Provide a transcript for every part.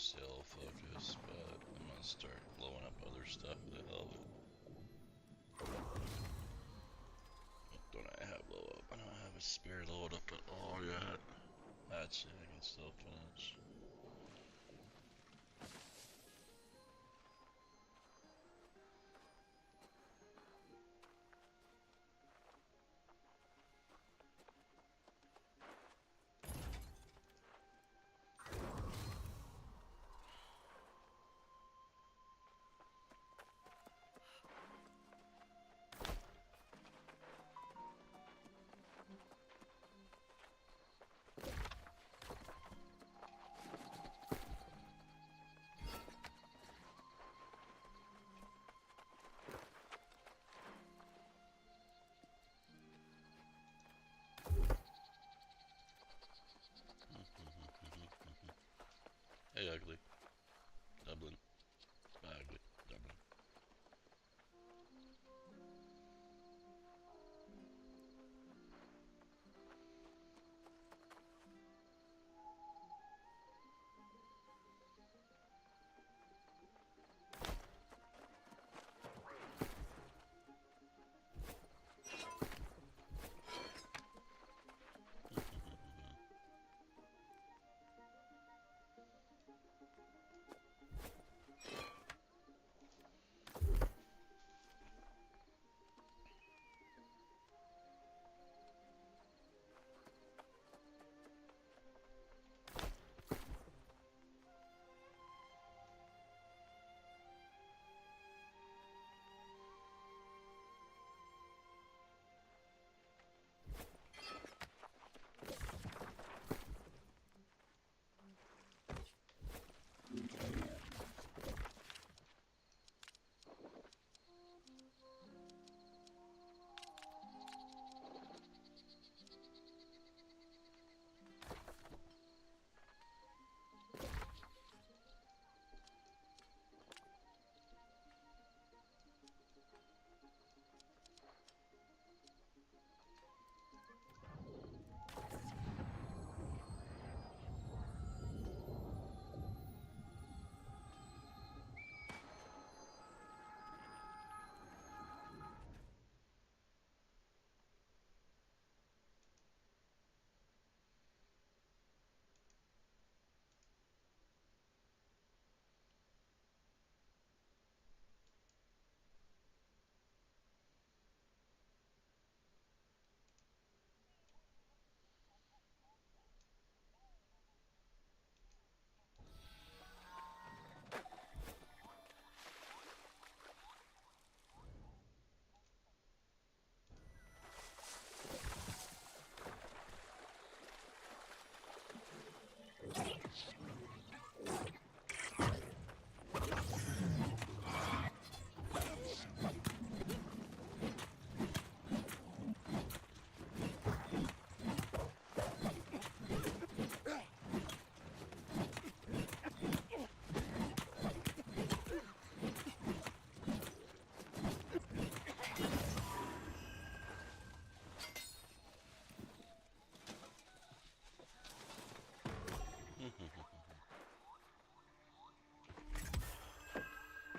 sale focus, but I'm gonna start blowing up other stuff to help. What don't I have low up? I don't have a spare load up at all yet. Actually, I can still finish. Hey, ugly. Dublin. Ugly. Dublin.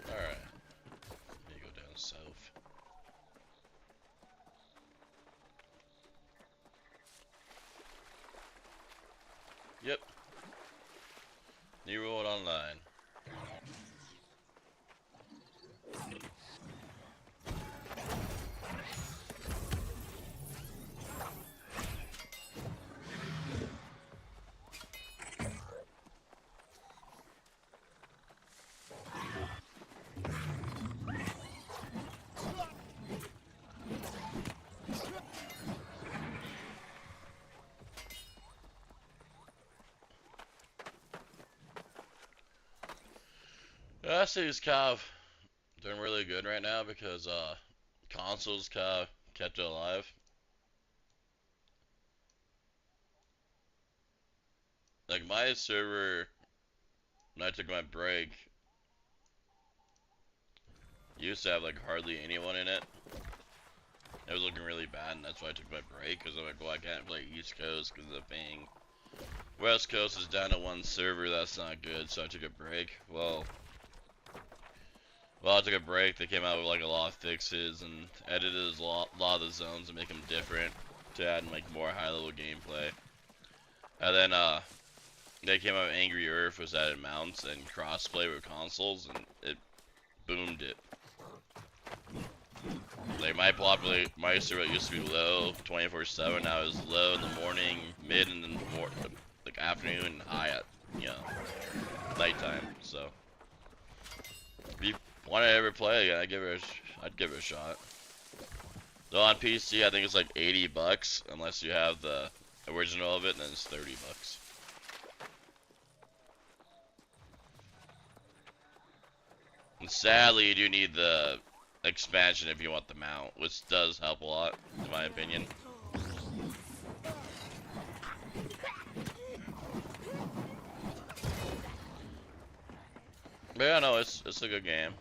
Alright. Let me go down south. Yep. New World Online. Series kind of doing really good right now because consoles kind of kept it alive. Like my server, when I took my break, used to have like hardly anyone in it. It was looking really bad, and that's why I took my break. Because I'm like, well, I can't play East Coast because of the ping. West Coast is down to one server. That's not good, so I took a break. Well, I took a break. They came out with like a lot of fixes and edited a lot of the zones to make them different to add like more high-level gameplay. And then they came out with Angry Earth, was added mounts and crossplay with consoles, and it boomed it. Like my server used to be low 24/7. Now it's low in the morning, mid in the like afternoon, and high at nighttime. So if you want to ever play again, I'd give it a shot. Though on PC, I think it's like $80 unless you have the original of it, and then it's $30. And sadly, you do need the expansion if you want the mount, which does help a lot, in my opinion. But yeah, no, it's a good game.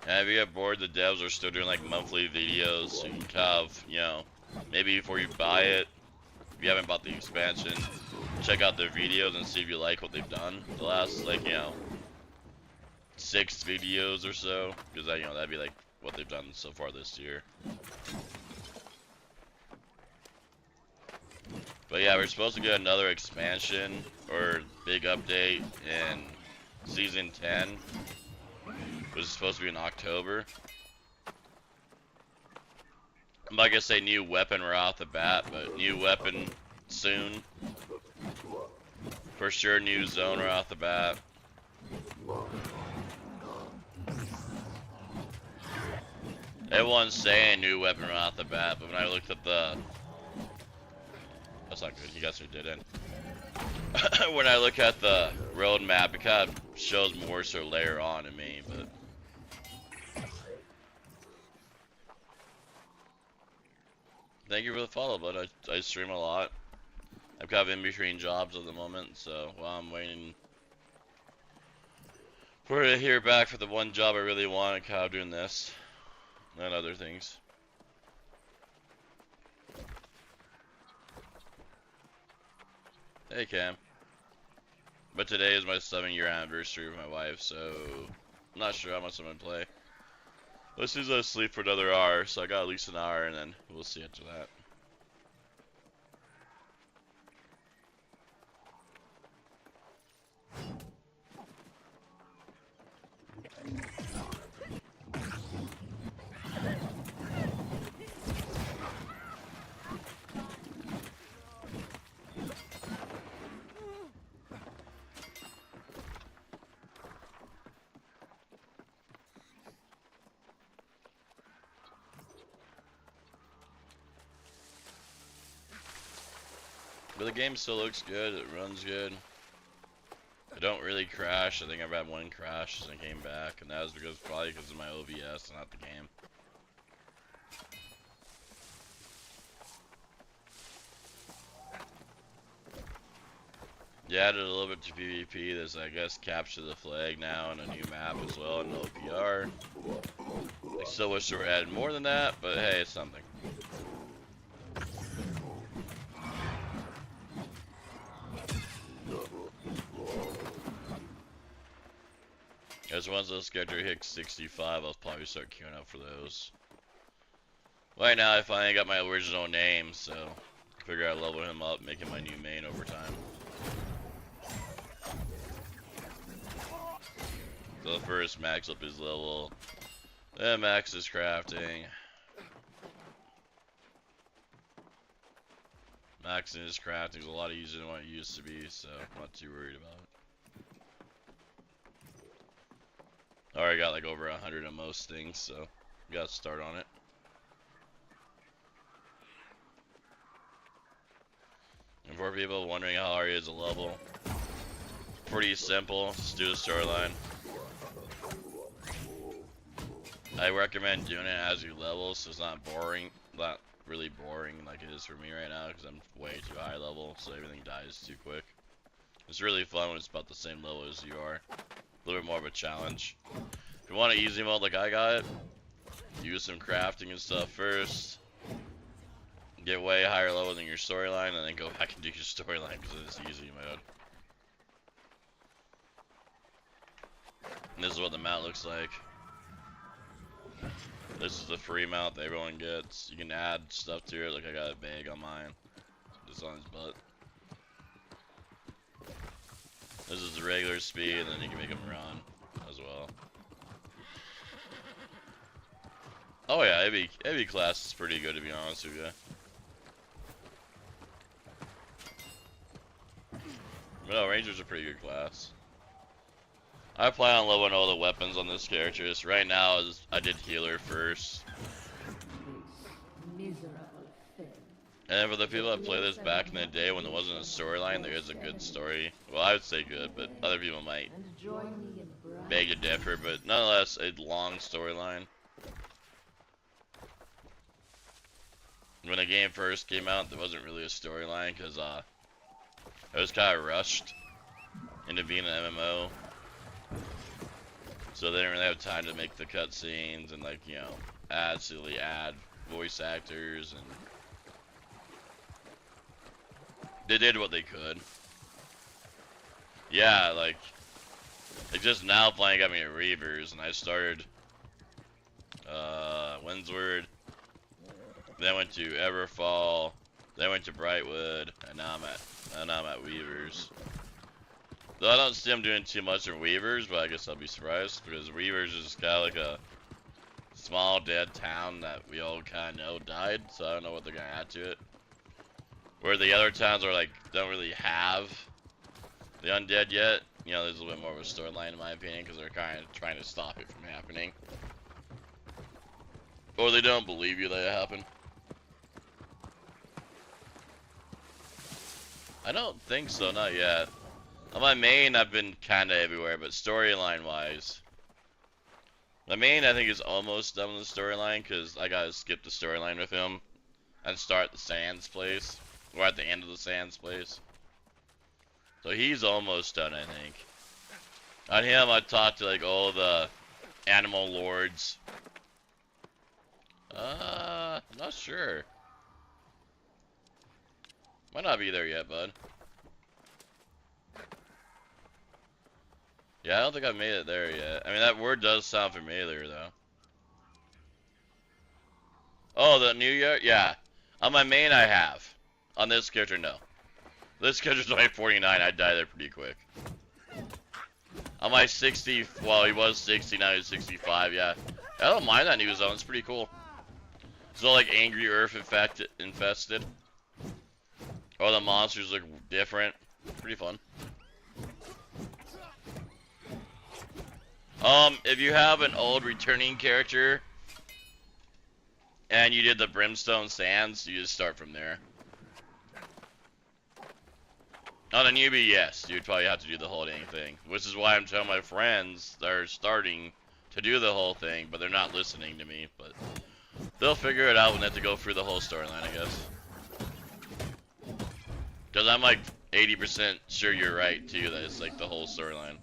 And if you get bored, the devs are still doing like monthly videos, so you can kind of, you know, maybe before you buy it, if you haven't bought the expansion, check out their videos and see if you like what they've done the last, like, you know, 6 videos or so, because that, you know, that'd be like what they've done so far this year. But yeah, we're supposed to get another expansion or big update in season 10, which is supposed to be in October. I'm not gonna say new weapon right off the bat, but new weapon soon. For sure, new zone right off the bat. Everyone's saying new weapon right off the bat, but when I looked at the... That's not good, you guys who didn't. When I look at the roadmap, it kind of shows more so later on to me, but... Thank you for the follow, bud. I stream a lot. I'm kind of in between jobs at the moment, so while I'm waiting for to hear back for the one job I really want, I'm kind of doing this and other things. Hey, Cam. But today is my 7-year anniversary with my wife, so I'm not sure how much I'm gonna play. Let's just let sleep for another hour, so I got at least an hour, and then we'll see after that. But the game still looks good, it runs good. I don't really crash. I think I've had one crash and I came back, and that was probably because of my OBS, not the game. Yeah, added a little bit to PvP. There's, I guess, capture the flag now and a new map as well, and OPR. I still wish they were adding more than that, but hey, it's something. As once those schedule hit 65, I'll probably start queuing up for those. Right now, I finally got my original name, so I figure I'd level him up, make him my new main over time. So first, max up his level, then max his crafting. Maxing his crafting is a lot easier than what it used to be, so I'm not too worried about it. I already got like over 100 of most things, so we got to start on it. And for people wondering how hard it is to level, pretty simple. Just do the storyline. I recommend doing it as you level, so it's not boring, not really boring like it is for me right now, because I'm way too high level, so everything dies too quick. It's really fun when it's about the same level as you are. A little bit more of a challenge. If you want an easy mode like I got it, use some crafting and stuff first. get way higher level than your storyline, and then go back and do your storyline because it's easy mode. And this is what the mount looks like. This is the free mount that everyone gets. You can add stuff to it. Like I got a bag on mine. Just on his butt. This is the regular speed, and then you can make him run as well. Oh yeah, heavy class is pretty good, to be honest with you. But no, Ranger's a pretty good class. I plan on leveling all the weapons on this character. So right now, I did healer first. And for the people that play this back in the day when there wasn't a storyline, there is a good story. Well, I would say good, but other people might beg to differ. But nonetheless, a long storyline. When the game first came out, there wasn't really a storyline because it was kind of rushed into being an MMO. So they didn't really have time to make the cutscenes and, like, you know, add voice actors, and they did what they could. Yeah, like just now playing got me at Reavers, and I started Windsward, then went to Everfall, then went to Brightwood, and now I'm at Weavers. Though I don't see them doing too much in Weavers, but I guess I'll be surprised because Weavers is kind of like a small dead town that we all kind of know died, so I don't know what they're gonna add to it. Where the other towns are like don't really have the undead yet. You know, there's a little bit more of a storyline in my opinion because they're kind of trying to stop it from happening, or they don't believe you that it happened. I don't think so, not yet. On my main, I've been kinda everywhere, but storyline wise, my main I think is almost done with the storyline because I gotta skip the storyline with him and start the Sands place. We're at the end of the Sands place. So he's almost done, I think. On him, I talked to like all the animal lords. I'm not sure. Might not be there yet, bud. Yeah, I don't think I've made it there yet. I mean, that word does sound familiar, though. Oh, the New Year? Yeah. On my main, I have. On this character, no. This character's only 49. I'd die there pretty quick. On my 60, well, he was 60, now he's 65, yeah. I don't mind that new zone. It's pretty cool. It's all like angry earth infested. Oh, the monsters look different. Pretty fun. If you have an old returning character and you did the Brimstone Sands, you just start from there. On a newbie, yes, you'd probably have to do the whole dang thing. Which is why I'm telling my friends they're starting to do the whole thing, but they're not listening to me. But they'll figure it out when they have to go through the whole storyline, I guess. Because I'm like 80% sure you're right, too, that it's like the whole storyline.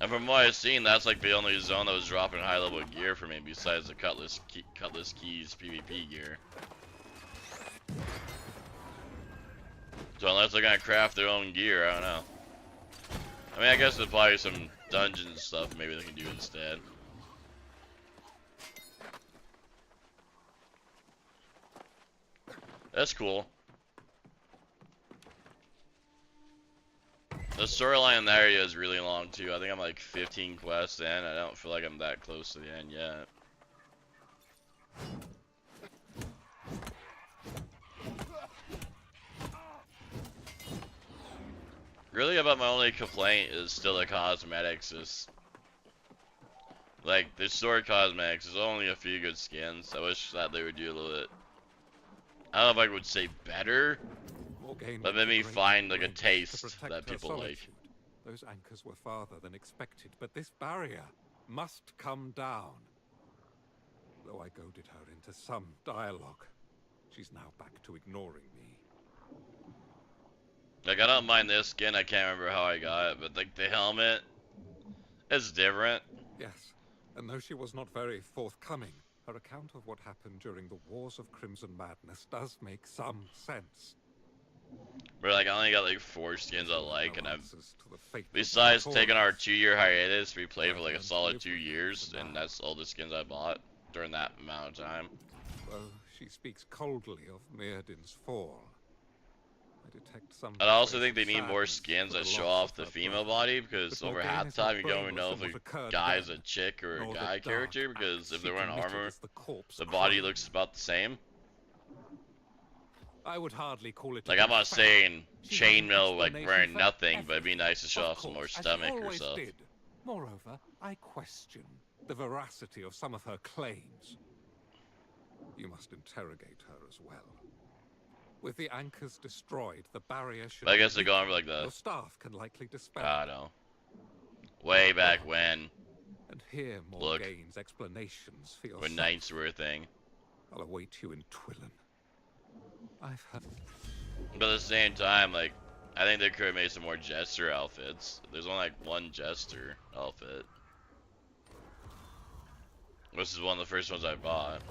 And from what I've seen, that's like the only zone that was dropping high level gear for me besides the Cutlass Keys PvP gear. So unless they're gonna craft their own gear, I don't know. I mean, I guess there's probably some dungeon stuff maybe they can do instead. That's cool. The storyline in that area is really long too. I think I'm like 15 quests in. I don't feel like I'm that close to the end yet. Really, about my only complaint is still the cosmetics. Is like the store cosmetics. There's only a few good skins. I wish that they would do a little bit. I don't know if I would say better, but maybe find like a taste that people like. Those anchors were farther than expected, but this barrier must come down. Though I goaded her into some dialogue, she's now back to ignoring me. Like, I don't mind this skin, I can't remember how I got it, but like the helmet It's different. Yes, and though she was not very forthcoming, her account of what happened during the Wars of Crimson Madness does make some sense. But like, I only got like 4 skins I like, and No I'm answers to the fate of besides taking our Artorias. 2-year hiatus, we played for like a Learn to solid live 2 with her years, for and now. that's all the skins I bought during that amount of time. Though she speaks coldly of Mirrodin's fall, I detect some. And I also think trace they of need more sadness skins for that the show loss off of the her female brother. body, because But over Morgaine half is the not time you don't even brainless know in if what a occurred guy's a then, chick or a nor the guy dark character, because acts if she they're wearing committed armor, as the corpse the body crone. looks about the same. I would hardly call it. Like, I'm not saying She had an chainmail like explanation wearing for nothing, but it'd be everything. nice to show Of off some more course, as she stomach or always stuff. did. Moreover, I question the veracity of some of her claims. You must interrogate her as well. With the anchors destroyed, the barrier should. But I guess be they're going for like Your the, staff can likely dispel. I don't know, way back when And hear Morgaine's explanations for yourself. knights were a thing. I'll await you in Twillen. I've heard. But at the same time, like, I think they could have made some more jester outfits. There's only like 1 jester outfit. This is one of the first ones I bought.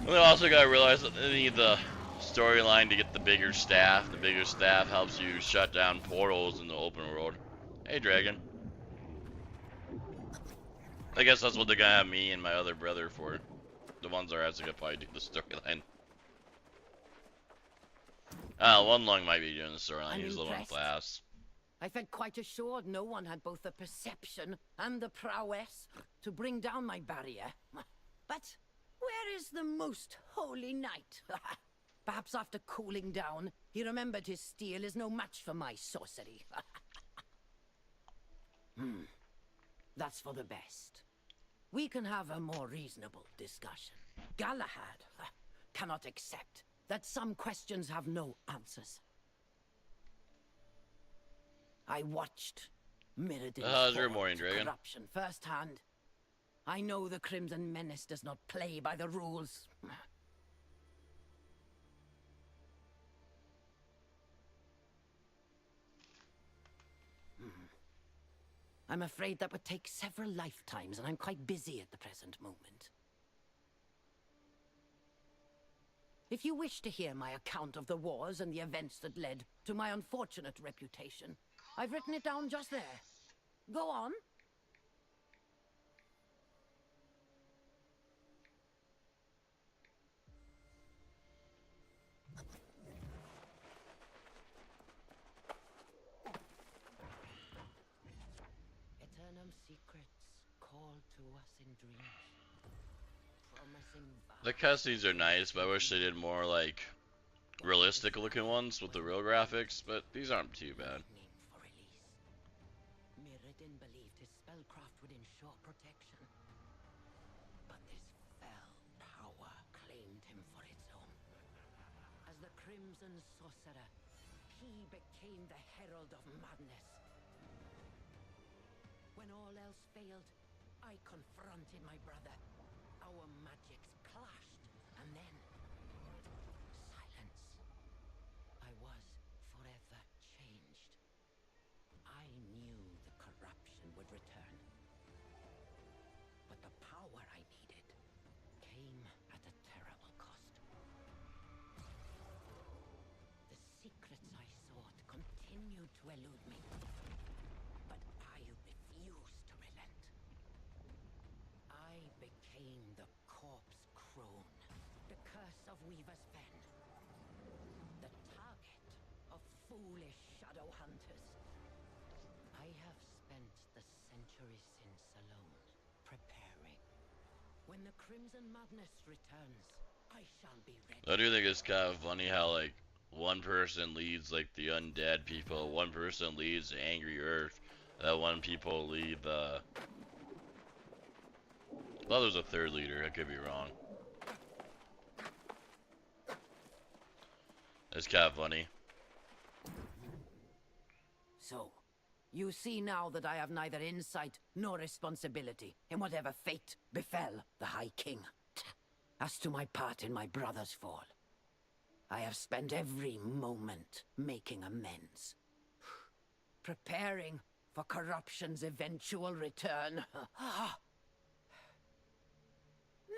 We also gotta realize that they need the storyline to get the bigger staff. The bigger staff helps you shut down portals in the open world. Hey, dragon. I guess that's what they're gonna have me and my other brother for. The ones that are actually gonna probably do the storyline. One Lung might be doing the storyline. He's a little fast. I felt quite assured no one had both the perception and the prowess to bring down my barrier. But where is the most holy knight? Perhaps after cooling down, he remembered his steel is no match for my sorcery. That's for the best. We can have a more reasonable discussion. Galahad cannot accept that some questions have no answers. I watched Mirrodin How's your fall morning, to dragon? corruption firsthand. I know the Crimson Menace does not play by the rules. I'm afraid that would take several lifetimes, and I'm quite busy at the present moment. If you wish to hear my account of the wars and the events that led to my unfortunate reputation, I've written it down just there. Go on. Eternum secrets call to us in dreams, promising The cutscenes are nice, but I wish they did more like realistic looking ones with the real graphics, but these aren't too bad. for release. Mirrodin believed his spellcraft would ensure protection. But this fell power claimed him for its own. As the Crimson Sorcerer, he became the herald of madness. When all else failed, I confronted my brother. Our magics clashed, and then silence. I was forever changed. I knew the corruption would return. But the power I needed came at a terrible cost. The secrets I sought continued to elude me. But I refused to relent. I became the corpse crone, the curse of Weaver's Fen, the target of foolish shadow hunters. I have spent the century since alone, preparing. When the Crimson Madness returns, I shall be ready. I do think it's kind of funny how like one person leads like the undead people, one person leads the angry earth, that one people lead the. I thought there was a third leader. I could be wrong. It's kind of funny. So, you see now that I have neither insight nor responsibility in whatever fate befell the High King. As to my part in my brother's fall, I have spent every moment making amends. Preparing for corruption's eventual return.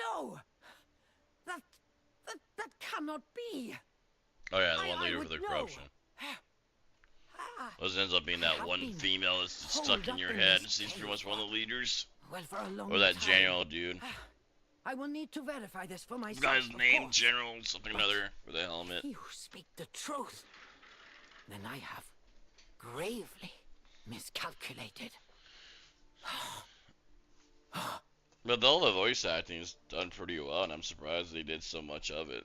No! That cannot be! Oh yeah, the one I leader for would the know. corruption. Ah, Well, it ends up being that have one been female that's stuck holed in up your in head. this She's pretty much cave. one of the leaders. well, for a long Or that time. general dude. I will need to verify this for The myself. guy's of name, course. General something or But another, with a helmet. You speak the truth. Then I have gravely miscalculated. But all the voice acting is done pretty well, and I'm surprised they did so much of it.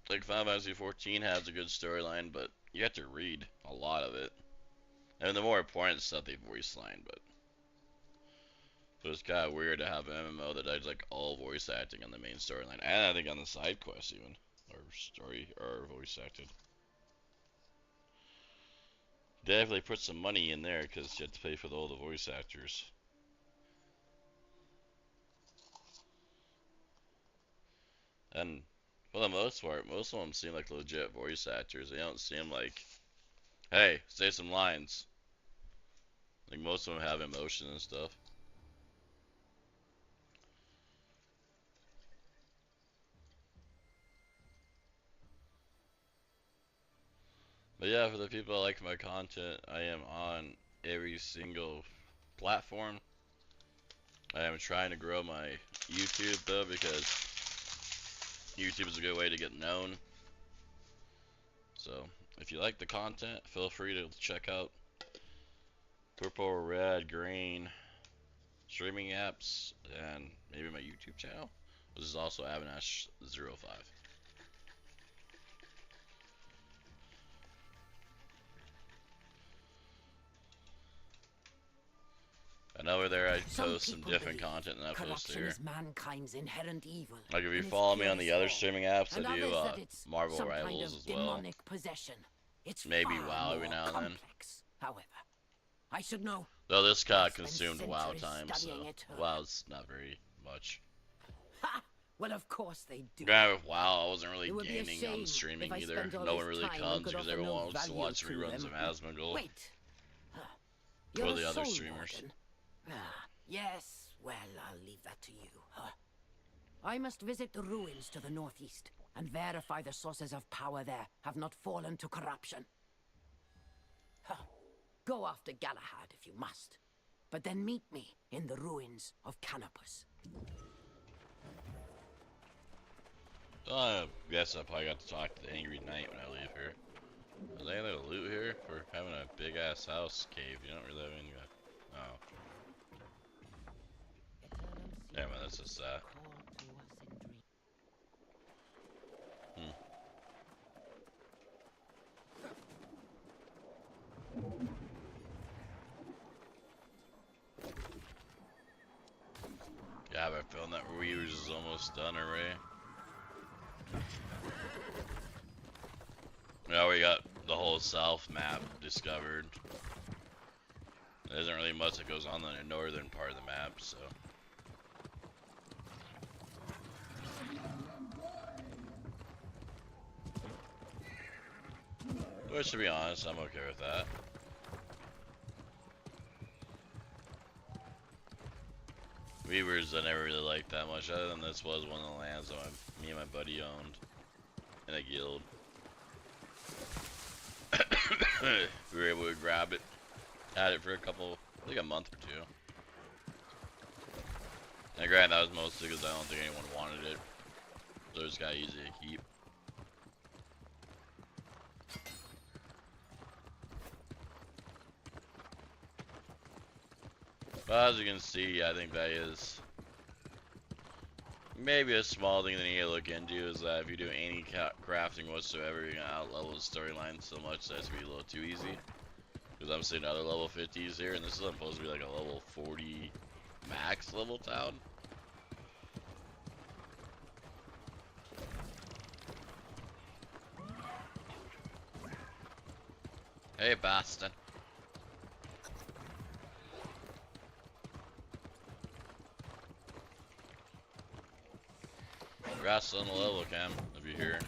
Like, Final Fantasy XIV has a good storyline, but you have to read a lot of it. And the more important stuff they voice line, but... So it's kind of weird to have an MMO that does, like, all voice acting on the main storyline. And I think on the side quests, even. Or story, or voice acted. Definitely put some money in there, because you have to pay for all the voice actors. And for the most part, most of them seem like legit voice actors. They don't seem like, hey, say some lines. Like, most of them have emotion and stuff. But yeah, for the people that like my content, I am on every single platform. I am trying to grow my YouTube though, because YouTube is a good way to get known. So if you like the content, feel free to check out purple, red, green streaming apps, and maybe my YouTube channel, which is also Avinash05. And over there I post some people different believe content than I post corruption here. is mankind's inherent evil. Like if you in its follow me on the purest other form, streaming apps, and I do others that it's Marvel some kind Rivals of as well. demonic possession. It's Maybe far WoW every more now and then. complex, however. I should know. Though this kind I've of spent consumed WoW centuries time, so studying it. WoW's not very much. Ha! Well, of course they do. Granted, with WoW, I wasn't really It would be a gaming shame on streaming if I either. spent all No this one really time and comes could because offer everyone no wants to value watch to reruns them. of Asmongold. Wait. Or You're the a other soul streamers. warden. Yes, well, I'll leave that to you. I must visit the ruins to the northeast and verify the sources of power there have not fallen to corruption. Go after Galahad if you must, but then meet me in the ruins of Canopus. I guess I probably got to talk to the Angry Knight when I leave here. Is there any other loot here for having a big ass house cave? You don't really have any. Oh. Yeah, man, that's just that. Yeah, I have a feeling that Reavers is almost done already. Now we got the whole south map discovered. There isn't really much that goes on in the northern part of the map, so. Which, to be honest, I'm okay with that. Reavers I never really liked that much, other than this was one of the lands that me and my buddy owned in a guild. We were able to grab it, had it for like a month or two. And granted, that was mostly because I don't think anyone wanted it, so it just got easy to keep. But as you can see, I think that is maybe a small thing that you need to look into, is that if you do any crafting whatsoever, you're gonna outlevel the storyline so much that it's gonna be a little too easy. Because I'm seeing other level 50s here, and this is supposed to be like a level 40 max level town. Hey, Boston. Congrats on the level, Cam, if you're here.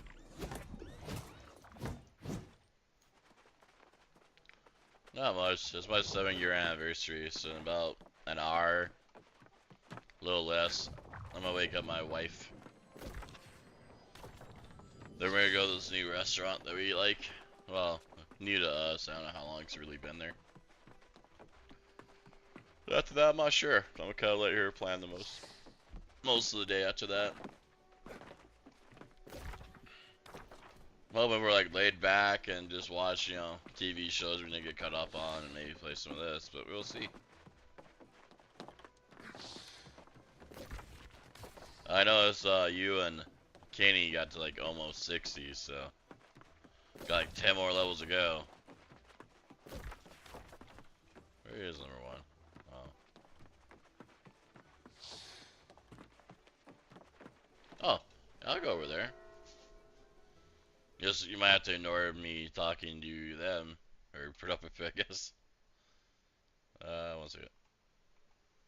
Not much. It's my 7-year anniversary, so in about an hour, a little less, I'm gonna wake up my wife. Then we're gonna go to this new restaurant that we like. Well, new to us. I don't know how long it's really been there. But after that, I'm not sure. I'm gonna kind of let her plan the most of the day after that. Well, when we're like laid back and just watch, you know, TV shows we didn't get caught up on, and maybe play some of this, but we'll see. I noticed you and Kenny got to like almost 60, so got like 10 more levels to go. Where is number 1? Oh, I'll go over there. Yes, you might have to ignore me talking to them, or put up a I guess. 1 second.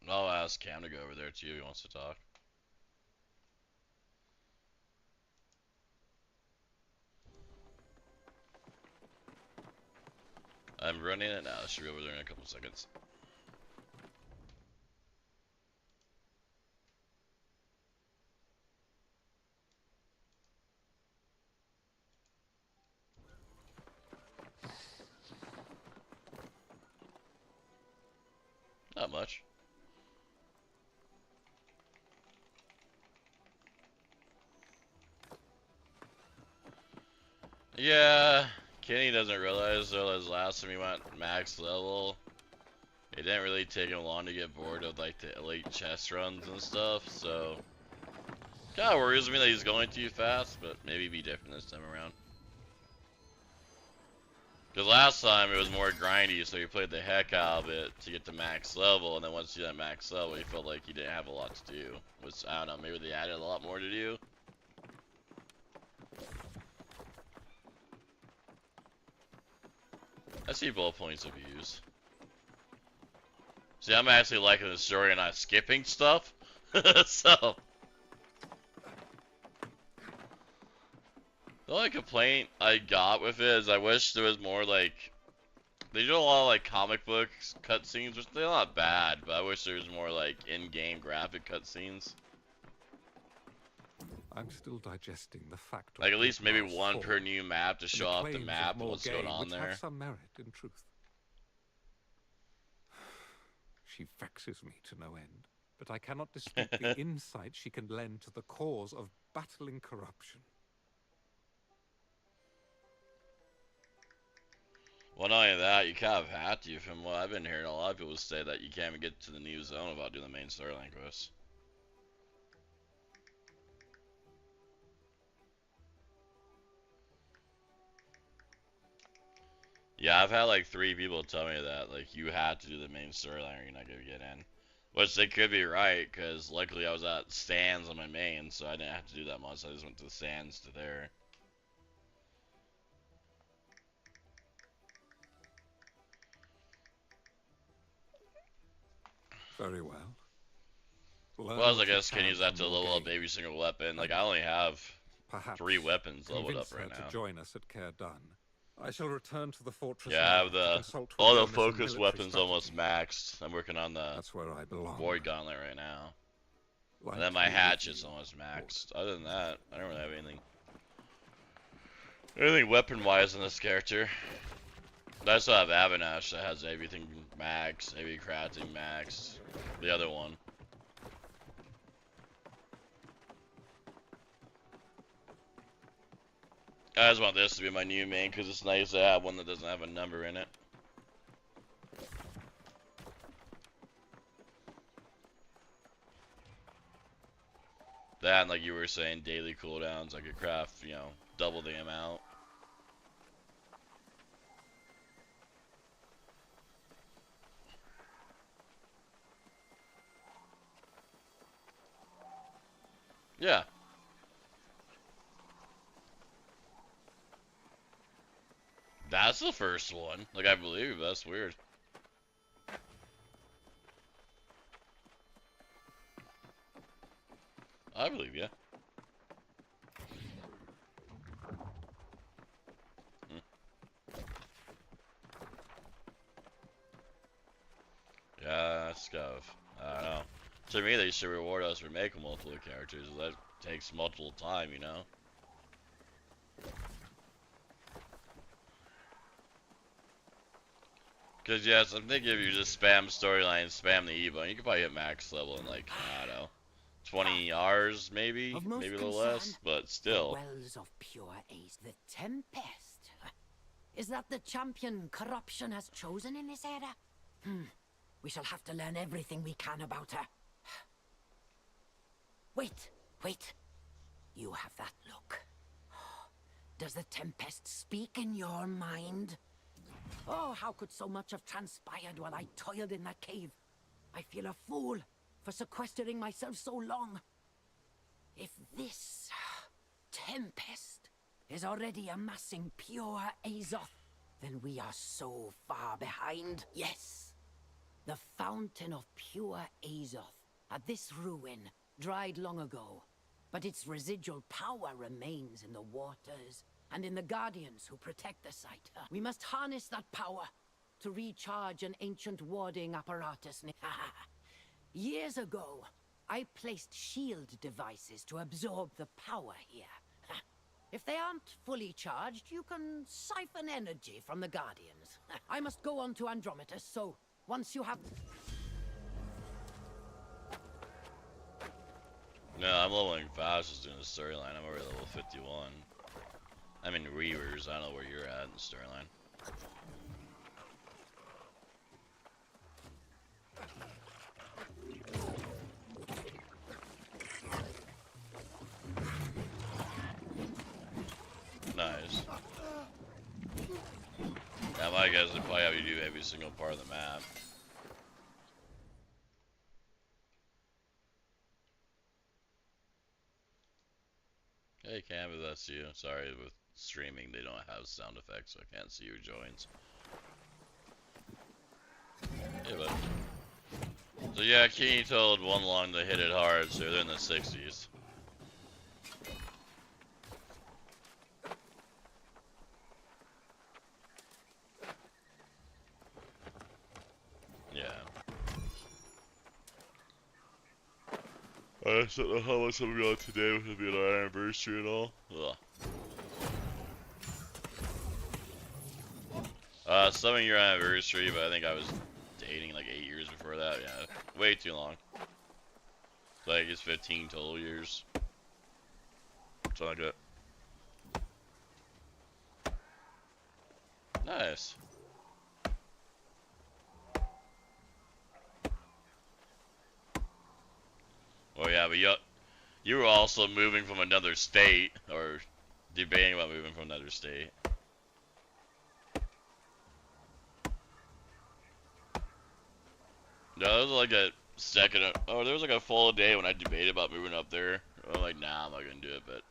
I'll ask Cam to go over there too if he wants to talk. I'm running it now. I should be over there in a couple seconds. Not much. Yeah, Kenny doesn't realize though, as last time he went max level, it didn't really take him long to get bored of like the elite chest runs and stuff, so kinda worries me that he's going too fast, but maybe be different this time around. Because last time it was more grindy, so he played the heck out of it to get to max level, and then once you got max level, he felt like he didn't have a lot to do. Which, I don't know, maybe they added a lot more to do. I see both points of views. See, I'm actually liking the story and not skipping stuff. So, the only complaint I got with it is I wish there was more like, they do a lot of like comic books cutscenes, which they're not bad, but I wish there was more like in-game graphic cutscenes. I'm still digesting the fact. Like at least maybe Pygmaw's one fall, per new map to and show off the claims of map and more what's going game, on which there. have some merit, in truth. She vexes me to no end, but I cannot dispute the insight she can lend to the cause of battling corruption. Well, not only that, you kind of have to. From what I've been hearing, a lot of people say that you can't even get to the new zone without doing the main storyline quests. Yeah, I've had like 3 people tell me that, like, you have to do the main storyline or you're not gonna get in. Which they could be right, because luckily I was at Sands on my main, so I didn't have to do that much. I just went to the Sands to there. Very well. Well, I guess can use that to level up every single weapon. Like, I only have Perhaps 3 weapons leveled up convince her right now. to join us at Caer Dun. I shall return to the fortress. Yeah, I have all the focus weapons almost maxed. I'm working on the That's where I belong. Void Gauntlet right now. Like And then my you hatch with is you. almost maxed. Other than that, I don't really have anything weapon-wise in this character. I still have Avinash that has everything maxed, every crafting maxed. The other one. I just want this to be my new main because it's nice to have one that doesn't have a number in it. That and like you were saying, daily cooldowns, I could craft, you know, double the amount. Yeah. That's the first one. Like, I believe. That's weird. I believe you. Yeah, Scuff. I don't know. To me, they should reward us for making multiple characters. That takes multiple time, you know? Because, yes, I'm thinking if you just spam storyline, spam the Evo, you could probably hit max level in, like, I don't know, 20 hours, maybe? Of most Maybe a little concern, less, but The still. wells of pure ace, the Tempest. Is that the champion corruption has chosen in this era? We shall have to learn everything we can about her. Wait, wait. You have that look. Does the Tempest speak in your mind? Oh, how could so much have transpired while I toiled in that cave? I feel a fool for sequestering myself so long. If this Tempest is already amassing pure Azoth, then we are so far behind. Yes, the fountain of pure Azoth at this ruin dried long ago, but its residual power remains in the waters and in the guardians who protect the site. We must harness that power to recharge an ancient warding apparatus. Years ago, I placed shield devices to absorb the power here. If they aren't fully charged, you can siphon energy from the guardians. I must go on to Andrometus, so once you have... No, I'm leveling fast just doing the storyline. I'm already level 51. I'm in Reavers. I don't know where you're at in the storyline. Nice. Yeah, my guess is probably have you do every single part of the map. Hey Cam, if that's you. Sorry, with streaming they don't have sound effects, so I can't see your joins. Yeah, but... So yeah, Kenny told One Long to hit it hard, so they're in the 60s. Yeah. I just don't know how much I'm going today with it being our anniversary and all. Ugh. 7-year anniversary, but I think I was dating like 8 years before that. Yeah, way too long. So I guess 15 total years. Something like that. Nice. Oh yeah, but you were also moving from another state, or debating about moving from another state. No, there was like a second. Oh, there was like a full day when I debated about moving up there. I'm like, nah, I'm not gonna do it. But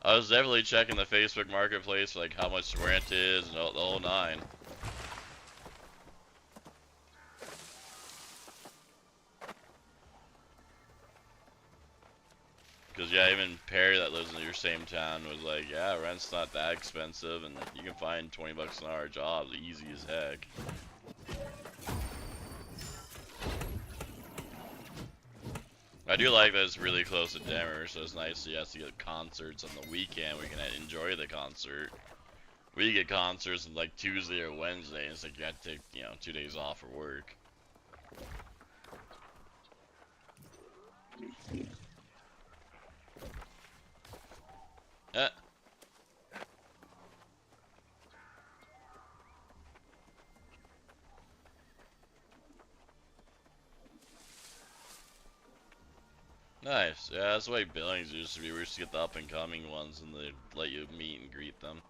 I was definitely checking the Facebook Marketplace for like how much rent is and the whole nine. Cause yeah, even Perry that lives in your same town was like, yeah, rent's not that expensive, and you can find 20 bucks an hour jobs easy as heck. I do like that it's really close to Denver, so it's nice to have to get concerts on the weekend. We can enjoy the concert. We get concerts on like Tuesday or Wednesday, and it's like you have to take, 2 days off for work. Nice. Yeah, that's the way Billings used to be. We used to get the up-and-coming ones, and they let you meet and greet them.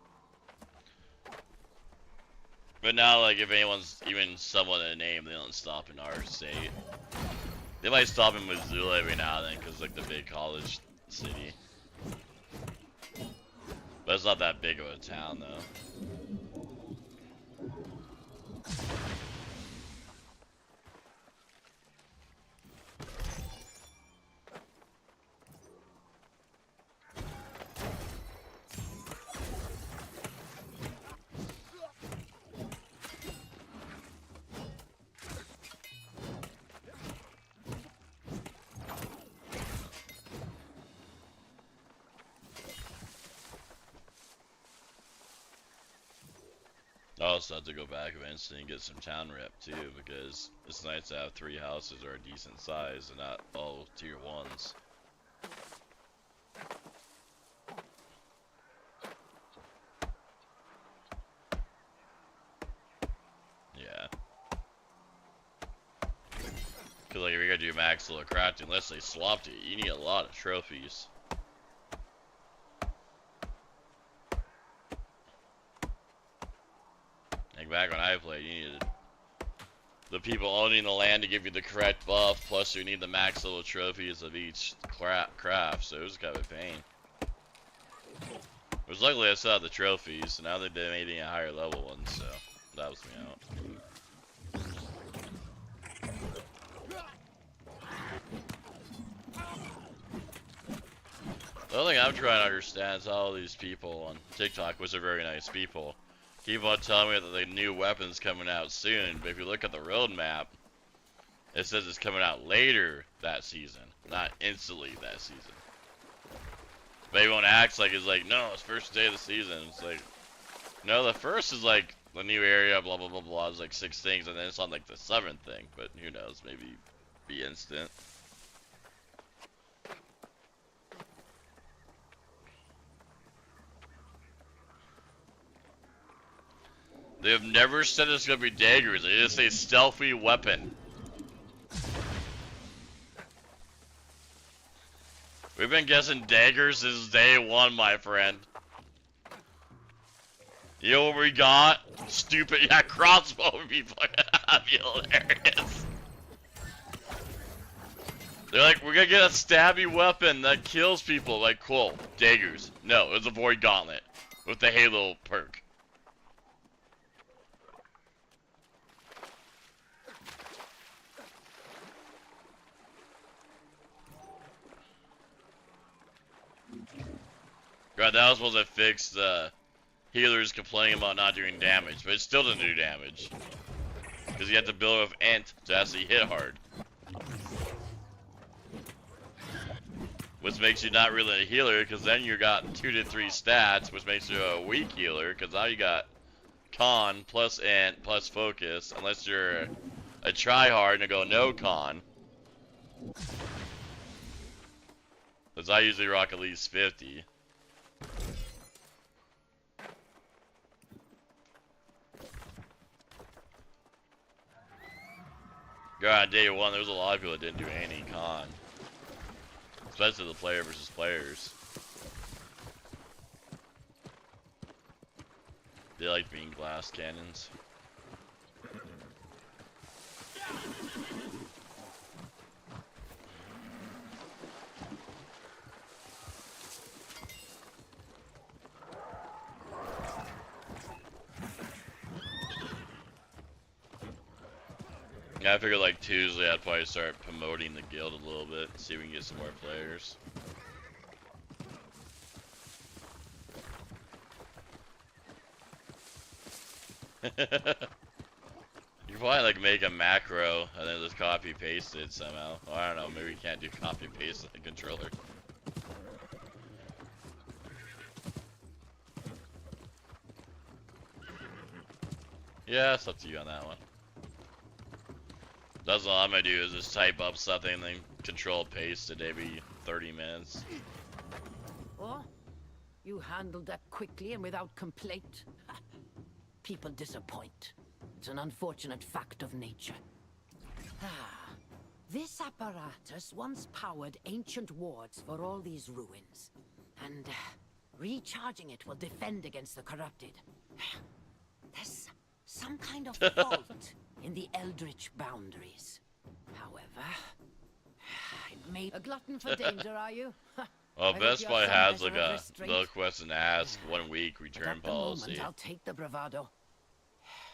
But now, like, if anyone's even somewhat a name, they don't stop in our state. They might stop in Missoula every now and then, because, like, the big college city. But it's not that big of a town, though. I also have to go back eventually and get some town rep too, because it's nice to have 3 houses that are decent size and not all tier 1s. Yeah. Cause like if you're gonna do max level crafting, unless they swapped it, you need a lot of trophies. Like back when I played, you needed the people owning the land to give you the correct buff, plus you need the max level trophies of each craft, so it was kind of a pain. It was luckily I still had the trophies, so now they're making a higher level one, so that helps me out. The other thing I'm trying to understand is how all these people on TikTok, which are very nice people, keep on telling me that the new weapon's coming out soon, but if you look at the roadmap, it says it's coming out later that season, not instantly that season. But everyone acts like it's like, no, it's first day of the season. It's like, no, the first is like the new area, blah, blah, blah, blah. It's like 6 things, and then it's on like the 7th thing, but who knows, maybe be instant. They have never said it's gonna be daggers. They just say stealthy weapon. We've been guessing daggers since day 1, my friend. You know what we got? Stupid, yeah, crossbow would be fucking hilarious. They're like, we're gonna get a stabby weapon that kills people. Like, cool, daggers. No, it's a void gauntlet with the halo perk. God, that was supposed to fix the healers complaining about not doing damage, but it still didn't do damage. Because you have to build with Ent to actually hit hard. Which makes you not really a healer, because then you got 2 to 3 stats, which makes you a weak healer, because now you got con plus Ent plus focus, unless you're a tryhard and go no con. Because I usually rock at least 50. God, on day 1, there was a lot of people that didn't do any con. Especially the player versus players. They like being glass cannons. Yeah, I figured like Tuesday I'd probably start promoting the guild a little bit, see if we can get some more players. You can probably like make a macro and then just copy paste it somehow. Well, I don't know, maybe you can't do copy paste on the controller. Yeah, it's up to you on that one. That's all I'm gonna do is just type up something and then control paste it every 30 minutes. Oh, you handled that quickly and without complaint. People disappoint. It's an unfortunate fact of nature. Ah, this apparatus once powered ancient wards for all these ruins. And recharging it will defend against the corrupted. There's some kind of fault in the eldritch boundaries. However, it may... A glutton for danger, are you? Well, Best Buy has like a no question ask 1 week return policy. Moment, I'll take the bravado.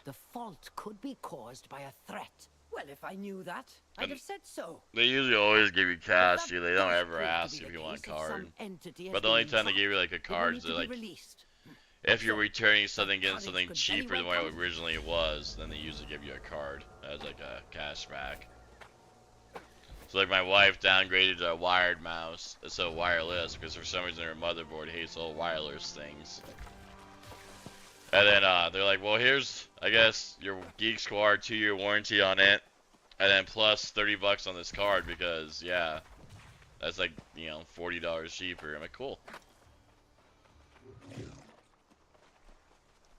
The fault could be caused by a threat. Well, if I knew that, I'd have said so. They usually always give you cash, they don't ever ask if you want a card. But the only time they give you like a card is like, if you're returning something, getting something cheaper than what it originally was, then they usually give you a card as like a cash back. So like my wife downgraded to a wired mouse, so wireless, because for some reason her motherboard hates all wireless things. And then they're like, well, here's, I guess, your Geek Squad 2-year warranty on it, and then plus $30 on this card because, yeah, that's like, you know, $40 cheaper. I'm like, cool.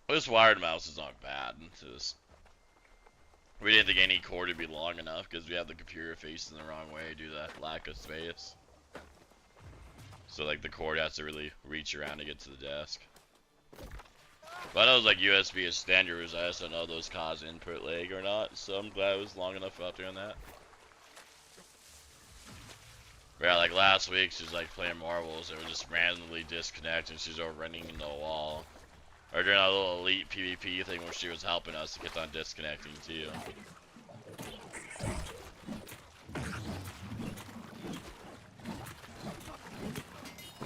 This wired mouse is not bad. It's just, we didn't think any cord would be long enough because we have the computer facing the wrong way due to that lack of space. So like the cord has to really reach around to get to the desk. But I know it was like USB is standard, I just don't know if those cause input lag or not, so I'm glad it was long enough out doing that. But yeah, like last week she was like playing marbles, it would just randomly disconnect and she's over running into a wall. Or doing a little elite PvP thing where she was helping us to get on disconnecting too.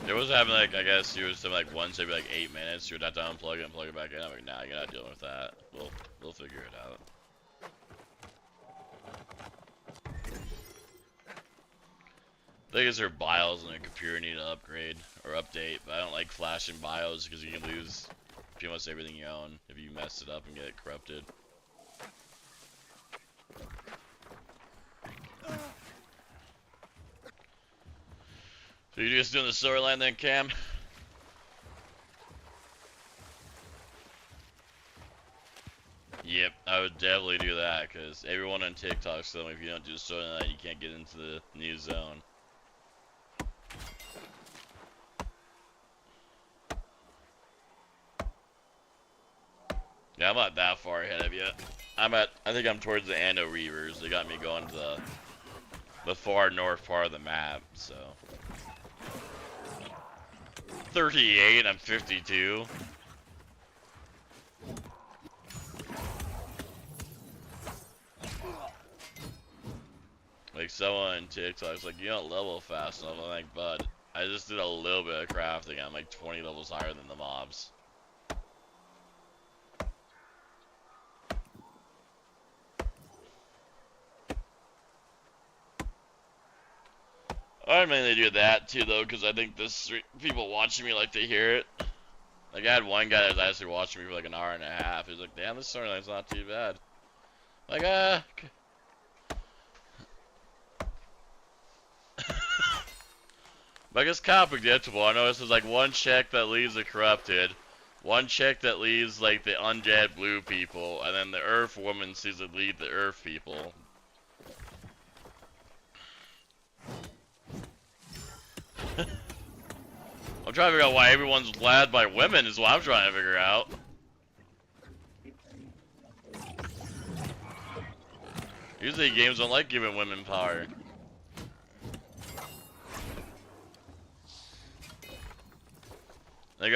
It was having like, I guess she was doing like once every like 8 minutes, she would have to unplug it and plug it back in. I'm like, nah, you're not dealing with that. We'll figure it out. I think it's her BIOS and her computer need to upgrade or update, but I don't like flashing BIOS because you can lose pretty much everything you own if you mess it up and get it corrupted. So you just doing the storyline then, Cam? Yep, I would definitely do that because everyone on TikTok's telling me if you don't do the storyline, you can't get into the new zone. Yeah, I'm not that far ahead of you. I think I'm towards the Anno Reavers. They got me going to the far north part of the map, so. 38, I'm 52. Like someone on TikTok's like, you don't level fast enough. I'm like, bud, I just did a little bit of crafting. I'm like 20 levels higher than the mobs. I mainly do that too, though, because I think this people watching me like to hear it. Like I had one guy that was actually watching me for like an hour and a half. He was like, "Damn, this storyline's not too bad." Like, but I guess kind of predictable. I noticed there's like one chick that leaves the corrupted, one chick that leaves like the undead blue people, and then the Earth woman sees to lead the Earth people. I'm trying to figure out why everyone's led by women is what I'm trying to figure out. Usually games don't like giving women power. Like,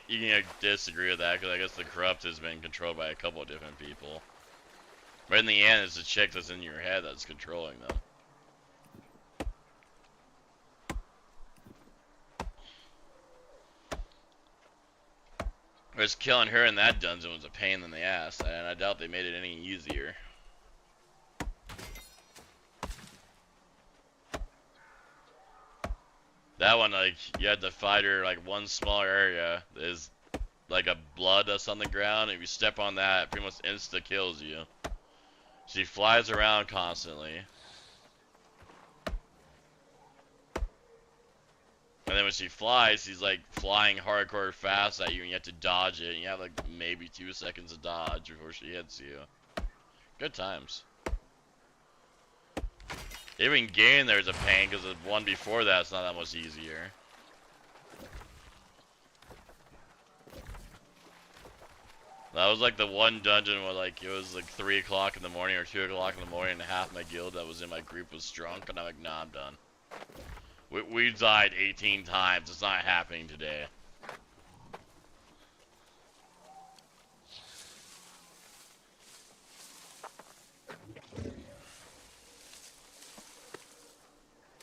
you can disagree with that because I guess the corrupt has been controlled by a couple of different people. But in the end, it's the chick that's in your head that's controlling them. Whereas killing her in that dungeon was a pain in the ass, and I doubt they made it any easier. That one, like, you had to fight her, like, one small area is like a blood that's on the ground. If you step on that, it pretty much insta-kills you. She flies around constantly. And then when she flies, she's like flying hardcore fast at you, and you have to dodge it. And you have like maybe 2 seconds to dodge before she hits you. Good times. Even getting there's a pain because the one before that's not that much easier. That was like the one dungeon where like it was like 3 o'clock in the morning or 2 o'clock in the morning, and half my guild that was in my group was drunk, and I'm like, nah, I'm done. We died 18 times. It's not happening today.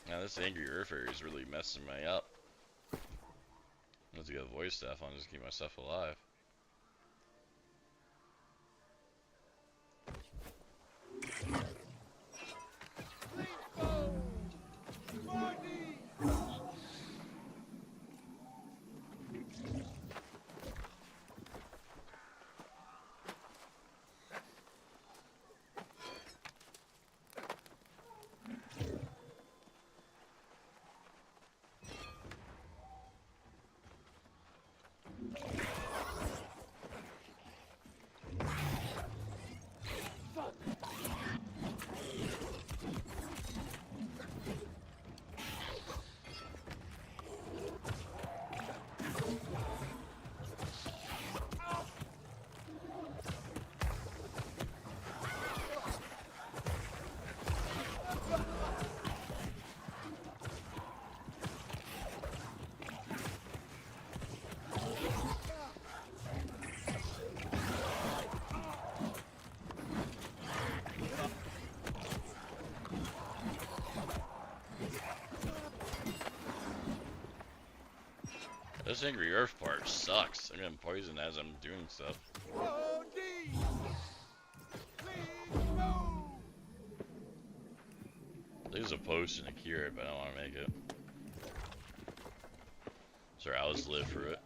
Now this angry Earther is really messing me up. I have to get voice stuff on just to keep myself alive. This Angry Earth part sucks. I'm getting poisoned as I'm doing stuff. There's a potion to cure it, but I don't want to make it. Sorry, I'll just live for it.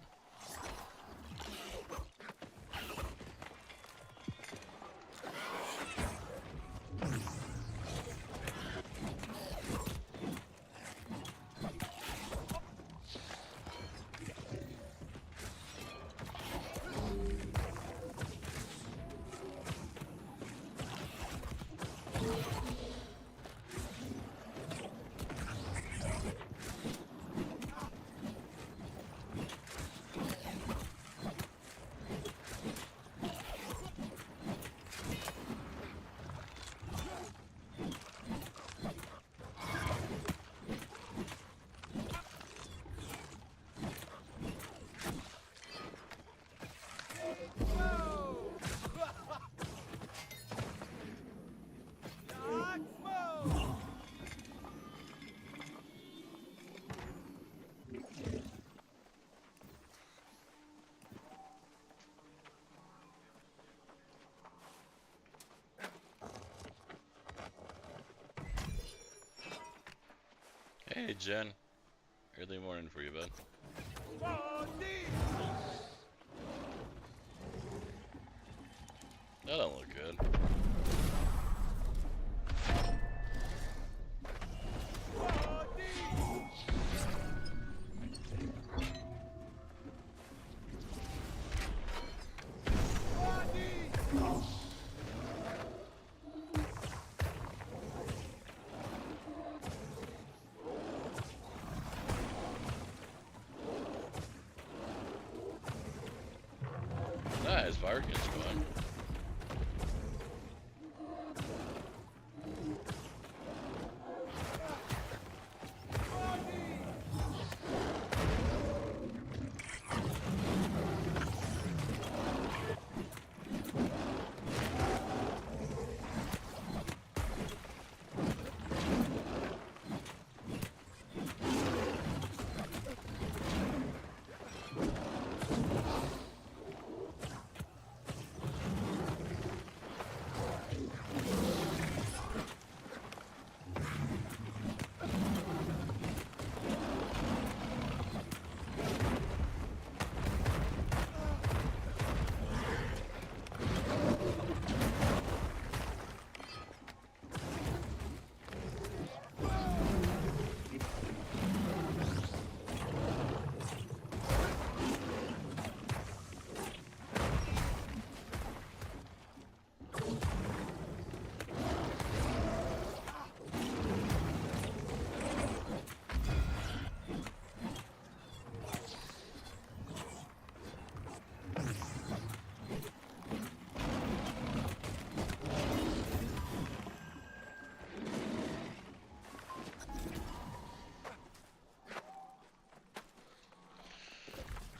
Hey, Jen. Early morning for you, bud. That don't look good. Nice, Varkin's going.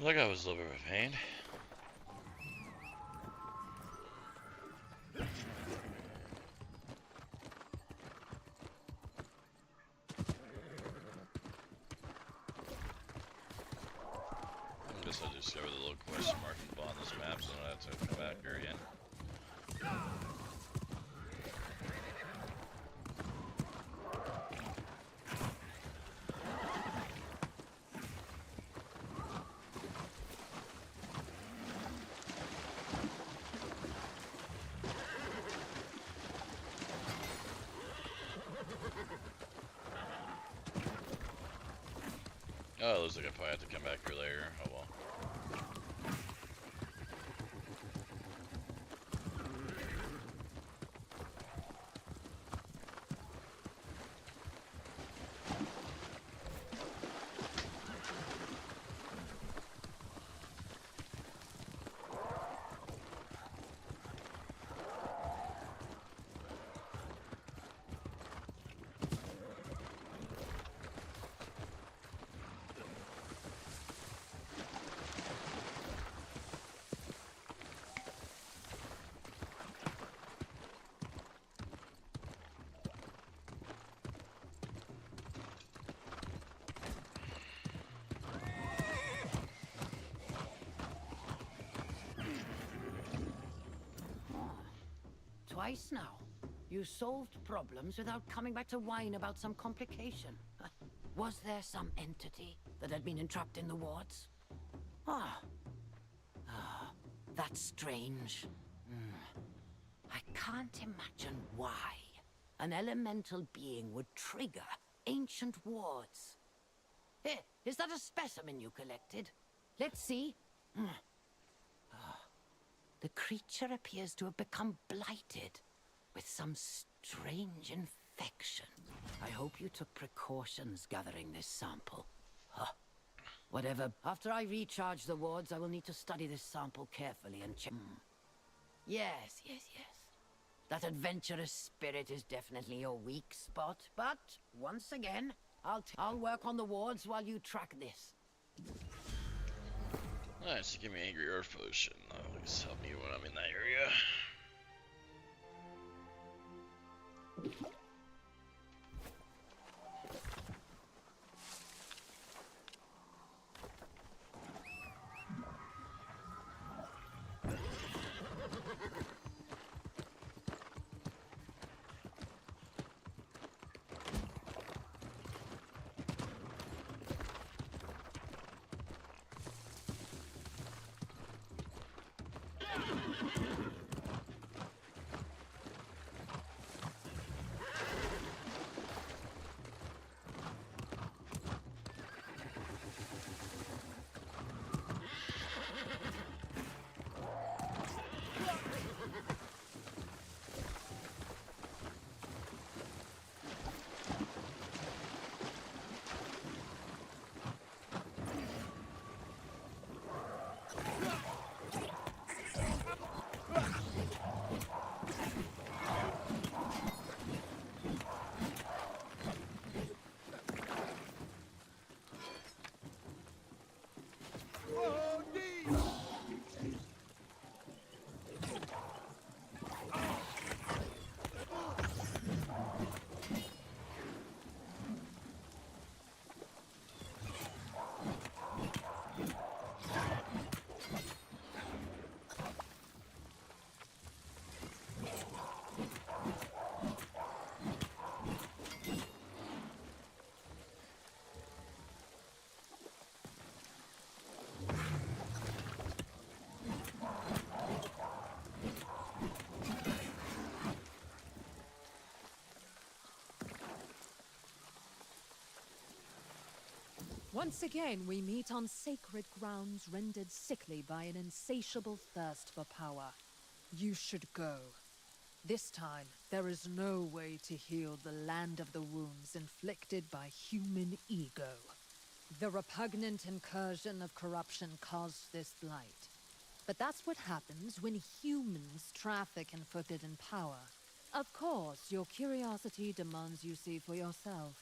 Like I was a little bit of a pain. I guess I discovered the little question mark at the bottom of this map, so I don't have to come back here again. Oh, it looks like I probably have to come back here later. Oh well. twice now. You solved problems without coming back to whine about some complication. Was there some entity that had been entrapped in the wards? Ah. That's strange. I can't imagine why an elemental being would trigger ancient wards. Here, is that a specimen you collected? Let's see. The creature appears to have become blighted with some strange infection. I hope you took precautions gathering this sample. Whatever. After I recharge the wards, I will need to study this sample carefully and check. Yes. That adventurous spirit is definitely your weak spot, but once again, I'll work on the wards while you track this. Nice, give me Angry Earth Potion. That'll always help me when I'm in that area. Once again, we meet on sacred grounds rendered sickly by an insatiable thirst for power. You should go. This time, there is no way to heal the land of the wounds inflicted by human ego. The repugnant incursion of corruption caused this blight. But that's what happens when humans traffic in forbidden power. Of course, your curiosity demands you see for yourself.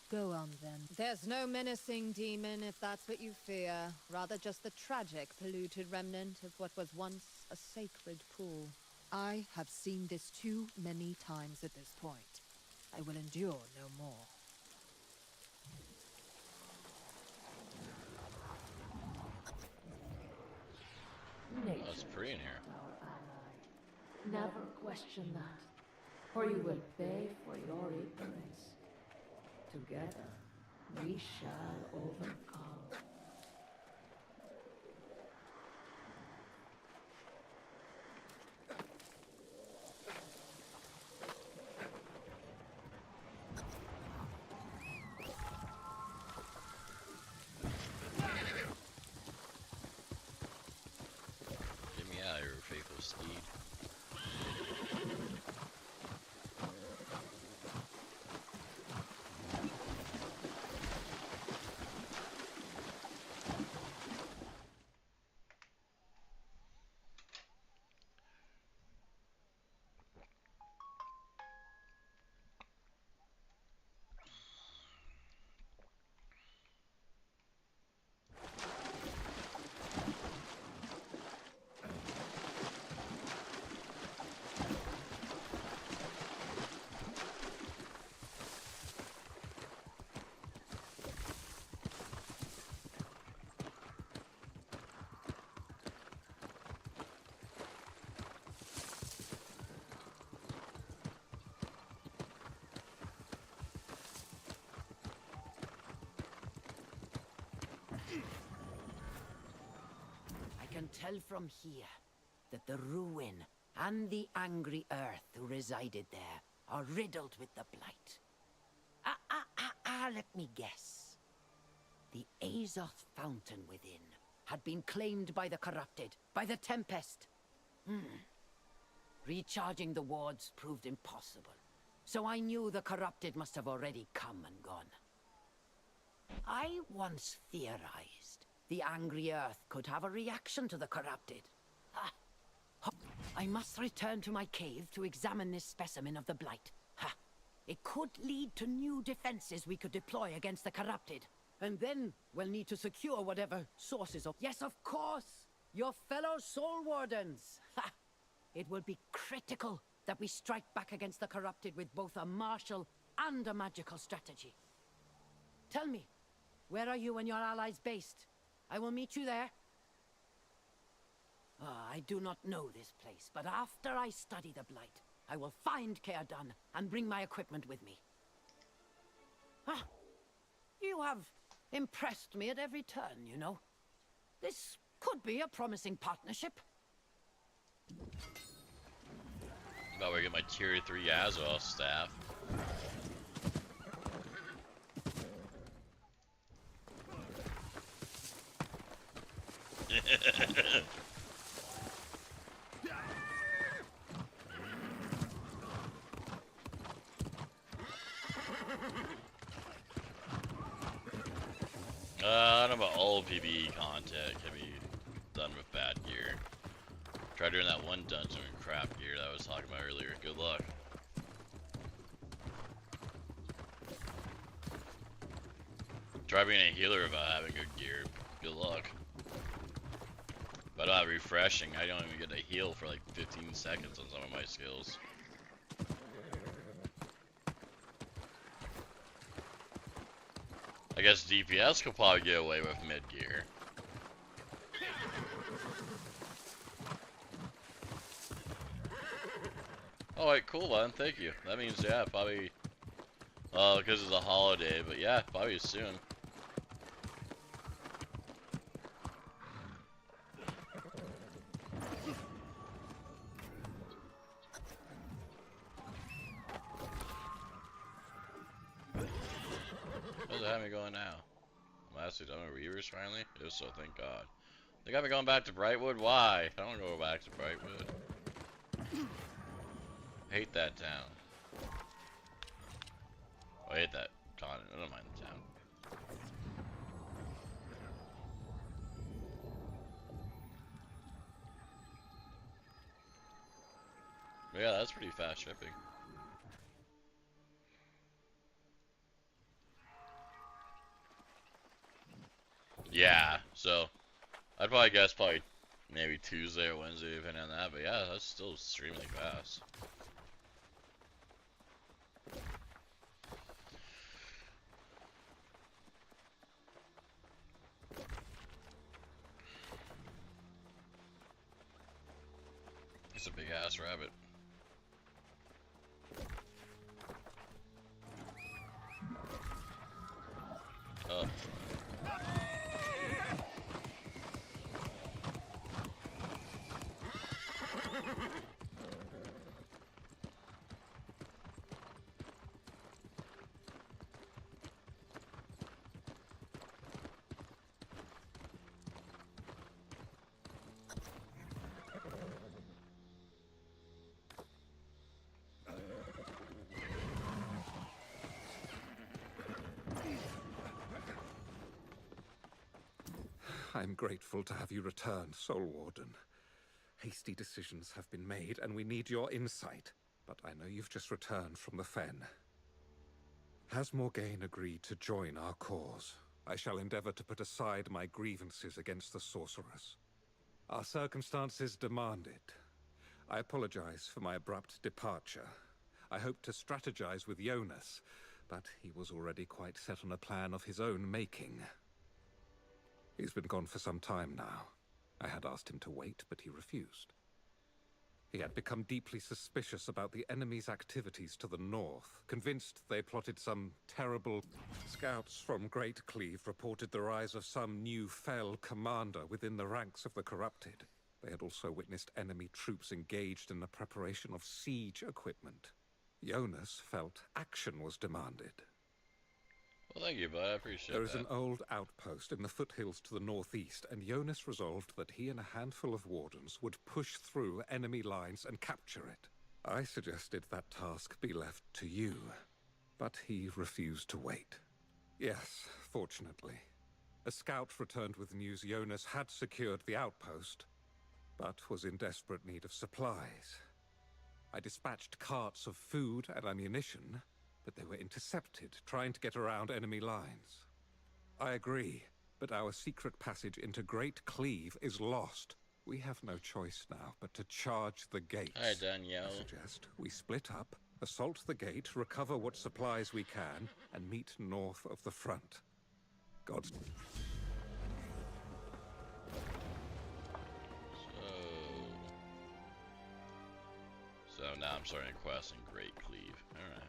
Go on, then. There's no menacing demon, if that's what you fear. Rather just the tragic, polluted remnant of what was once a sacred pool. I have seen this too many times at this point. I will endure no more. Oh, it's pretty in here. Never question that, or you will pay for your ignorance. Together, we shall overcome. Get me out of here, faithful steed. can tell from here that the ruin and the angry earth who resided there are riddled with the blight. Let me guess. The Azoth fountain within had been claimed by the corrupted, by the Tempest. Recharging the wards proved impossible, so I knew the corrupted must have already come and gone. I once theorized the angry earth could have a reaction to the corrupted. I must return to my cave to examine this specimen of the blight. It could lead to new defenses we could deploy against the corrupted. And then we'll need to secure whatever sources of... Yes, of course! Your fellow Soul Wardens! It will be critical that we strike back against the corrupted with both a martial and a magical strategy. Tell me, where are you and your allies based? I will meet you there. I do not know this place, but after I study the Blight, I will find Caerdan and bring my equipment with me. You have impressed me at every turn, you know. This could be a promising partnership. About to get my tier 3 Azoth staff. I don't know about all PvE content can be done with bad gear. Try doing that one dungeon with crap gear that I was talking about earlier. Good luck. Try being a healer without having good gear. Good luck. But refreshing, I don't even get to heal for like 15 seconds on some of my skills. I guess DPS could probably get away with mid gear. Alright, cool, man. Thank you. That means, yeah, probably. Because it's a holiday, but yeah, probably soon. Where's it have me going now? I'm actually done with Reavers finally? If so, thank God. They got me going back to Brightwood? Why? I don't go back to Brightwood. I hate that town. Oh, I hate that continent. I don't mind the town. But yeah, that's pretty fast shipping. Yeah, so I'd probably guess maybe Tuesday or Wednesday depending on that, but yeah, that's still extremely fast. It's a big ass rabbit. Oh. I'm grateful to have you return, Soul Warden. Hasty decisions have been made, and we need your insight. But I know you've just returned from the Fen. Has Morgaine agreed to join our cause? I shall endeavor to put aside my grievances against the sorceress. Our circumstances demand it. I apologize for my abrupt departure. I hoped to strategize with Jonas, but he was already quite set on a plan of his own making. He's been gone for some time now. I had asked him to wait, but he refused. He had become deeply suspicious about the enemy's activities to the north, convinced they plotted some terrible... Scouts from Great Cleave reported the rise of some new fell commander within the ranks of the corrupted. They had also witnessed enemy troops engaged in the preparation of siege equipment. Jonas felt action was demanded. Well, thank you, bud. I appreciate There is that. an old outpost in the foothills to the northeast, and Jonas resolved that he and a handful of wardens would push through enemy lines and capture it. I suggested that task be left to you, but he refused to wait. Yes, fortunately. A scout returned with news Jonas had secured the outpost, but was in desperate need of supplies. I dispatched carts of food and ammunition, but they were intercepted, trying to get around enemy lines. I agree, but our secret passage into Great Cleave is lost. We have no choice now but to charge the gates. Hi, Danielle. I suggest we split up, assault the gate, recover what supplies we can, and meet north of the front. God's... So now I'm starting a quest in Great Cleave. Alright.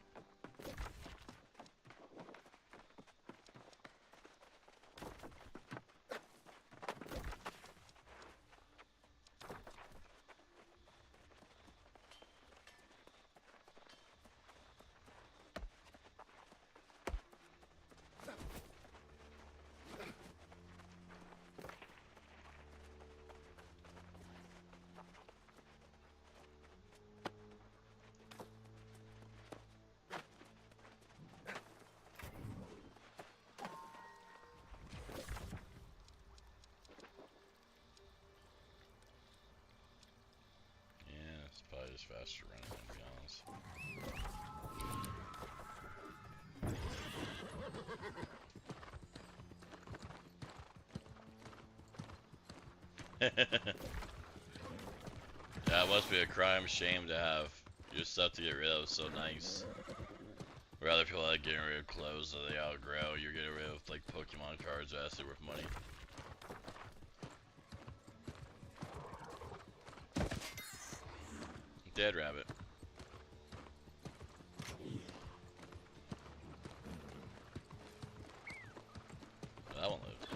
Probably just faster running, to be honest. Yeah, it must be a crime shame to have your stuff to get rid of so nice. Where other people like getting rid of clothes that they outgrow, you're getting rid of like Pokemon cards that are actually worth money. Dead rabbit. That one lives.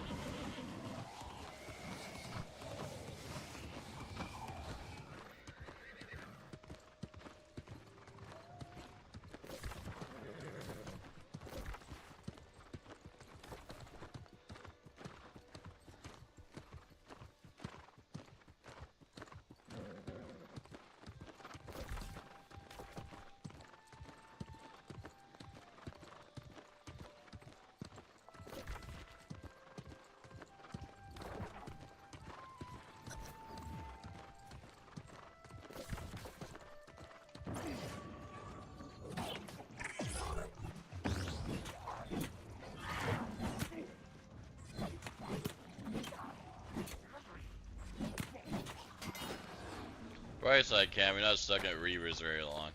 Right side cam, you're not stuck at Reavers very long.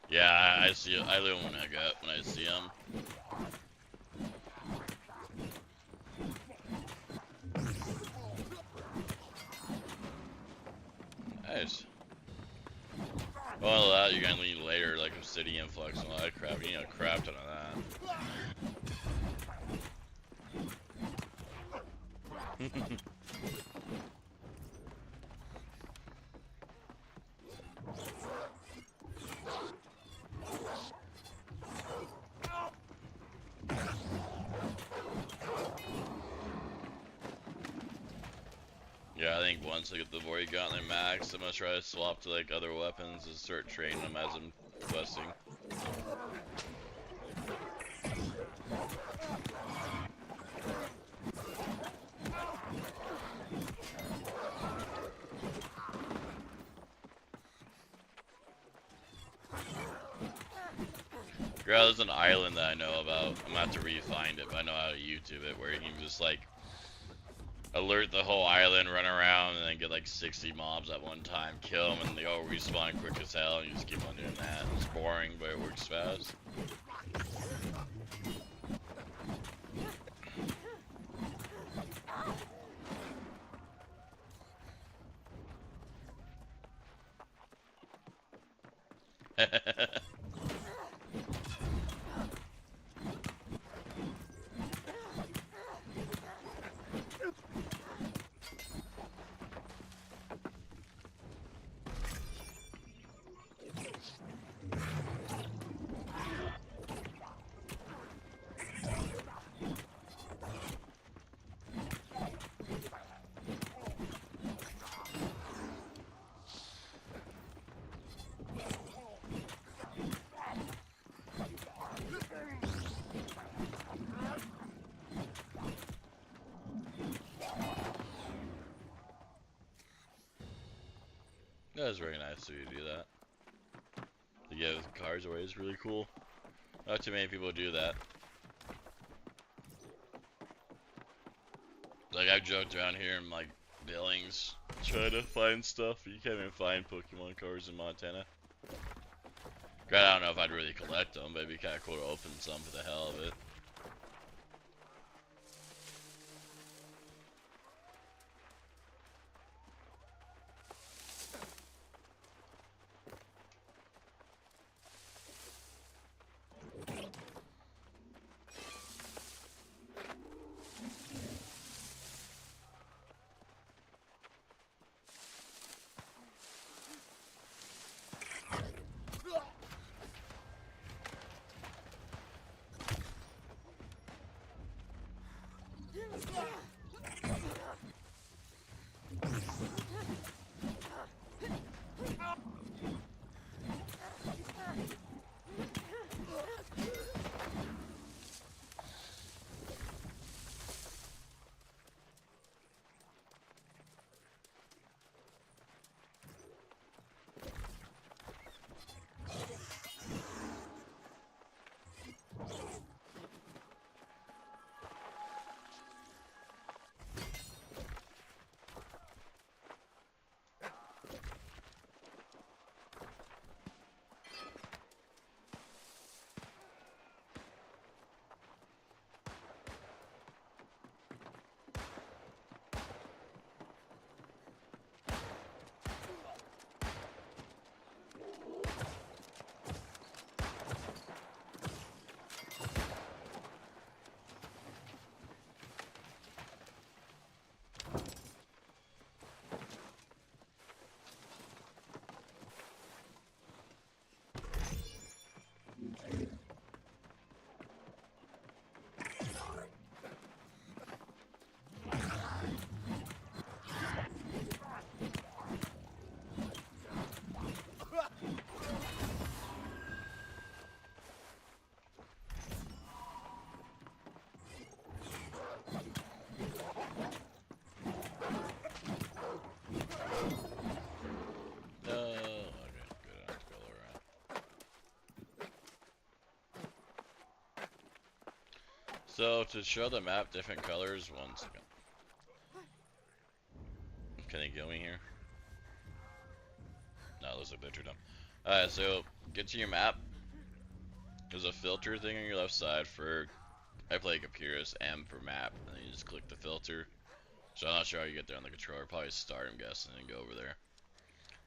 Yeah, I see. I live when I see him. Nice. Well, that you're gonna need later, like Obsidian Flux and all that crap. You need a crap ton of that. Yeah, I think once I get the Void Gauntlet max, I'm gonna try to swap to like other weapons and start training them as I'm questing. Girl, there's an island that I know about. I'm gonna have to re-find it, but I know how to YouTube it, where you can just like alert the whole island, run around, and then get like 60 mobs at one time, kill them, and they all respawn quick as hell, and you just keep on doing that. It's boring, but it works fast. That was very nice of you to do that. To give cards away is really cool. Not too many people do that. Like, I've joked around here in like Billings trying to find stuff, but you can't even find Pokemon cards in Montana. Granted, I don't know if I'd really collect them, but it'd be kind of cool to open some for the hell of it. So to show the map different colors, 1 second. Can they kill me here? No, it looks like they're too dumb. Alright, so get to your map. There's a filter thing on your left side for, I play Capyrus M for map, and then you just click the filter. So I'm not sure how you get there on the controller, probably start, I'm guessing, and go over there.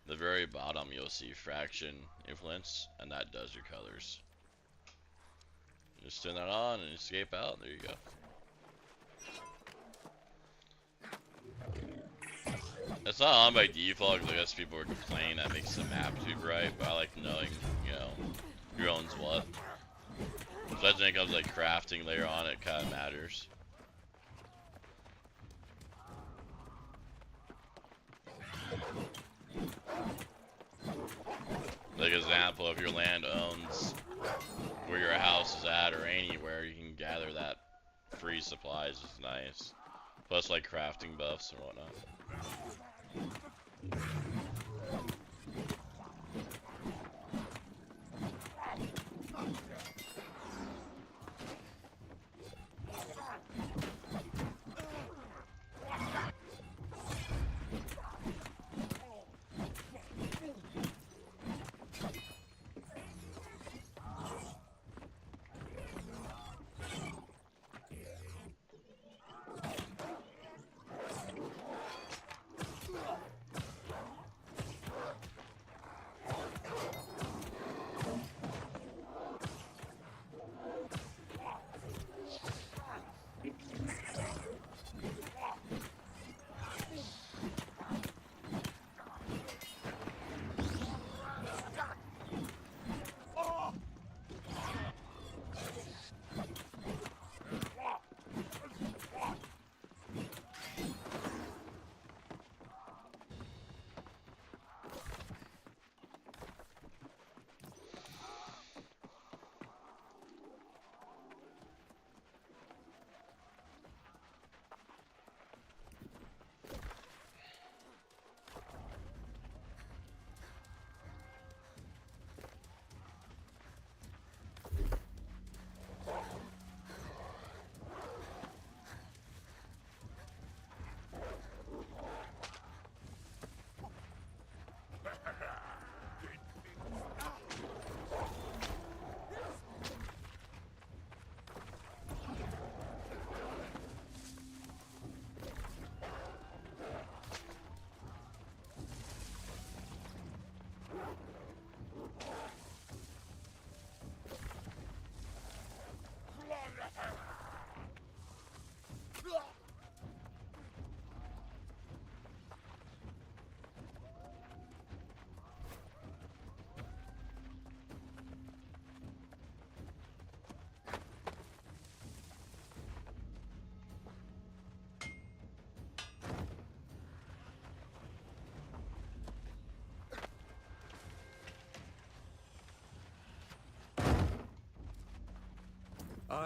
The very bottom you'll see fraction influence, and that does your colors. Just turn that on and escape out, there you go. It's not on by default because I guess people are complaining that makes the map too bright, but I like knowing, you know, who owns what. Especially when it comes to like crafting later on, it kind of matters. Like example, if your land owns where your house is at or anywhere, you can gather that free supplies is nice. Plus like crafting buffs and whatnot.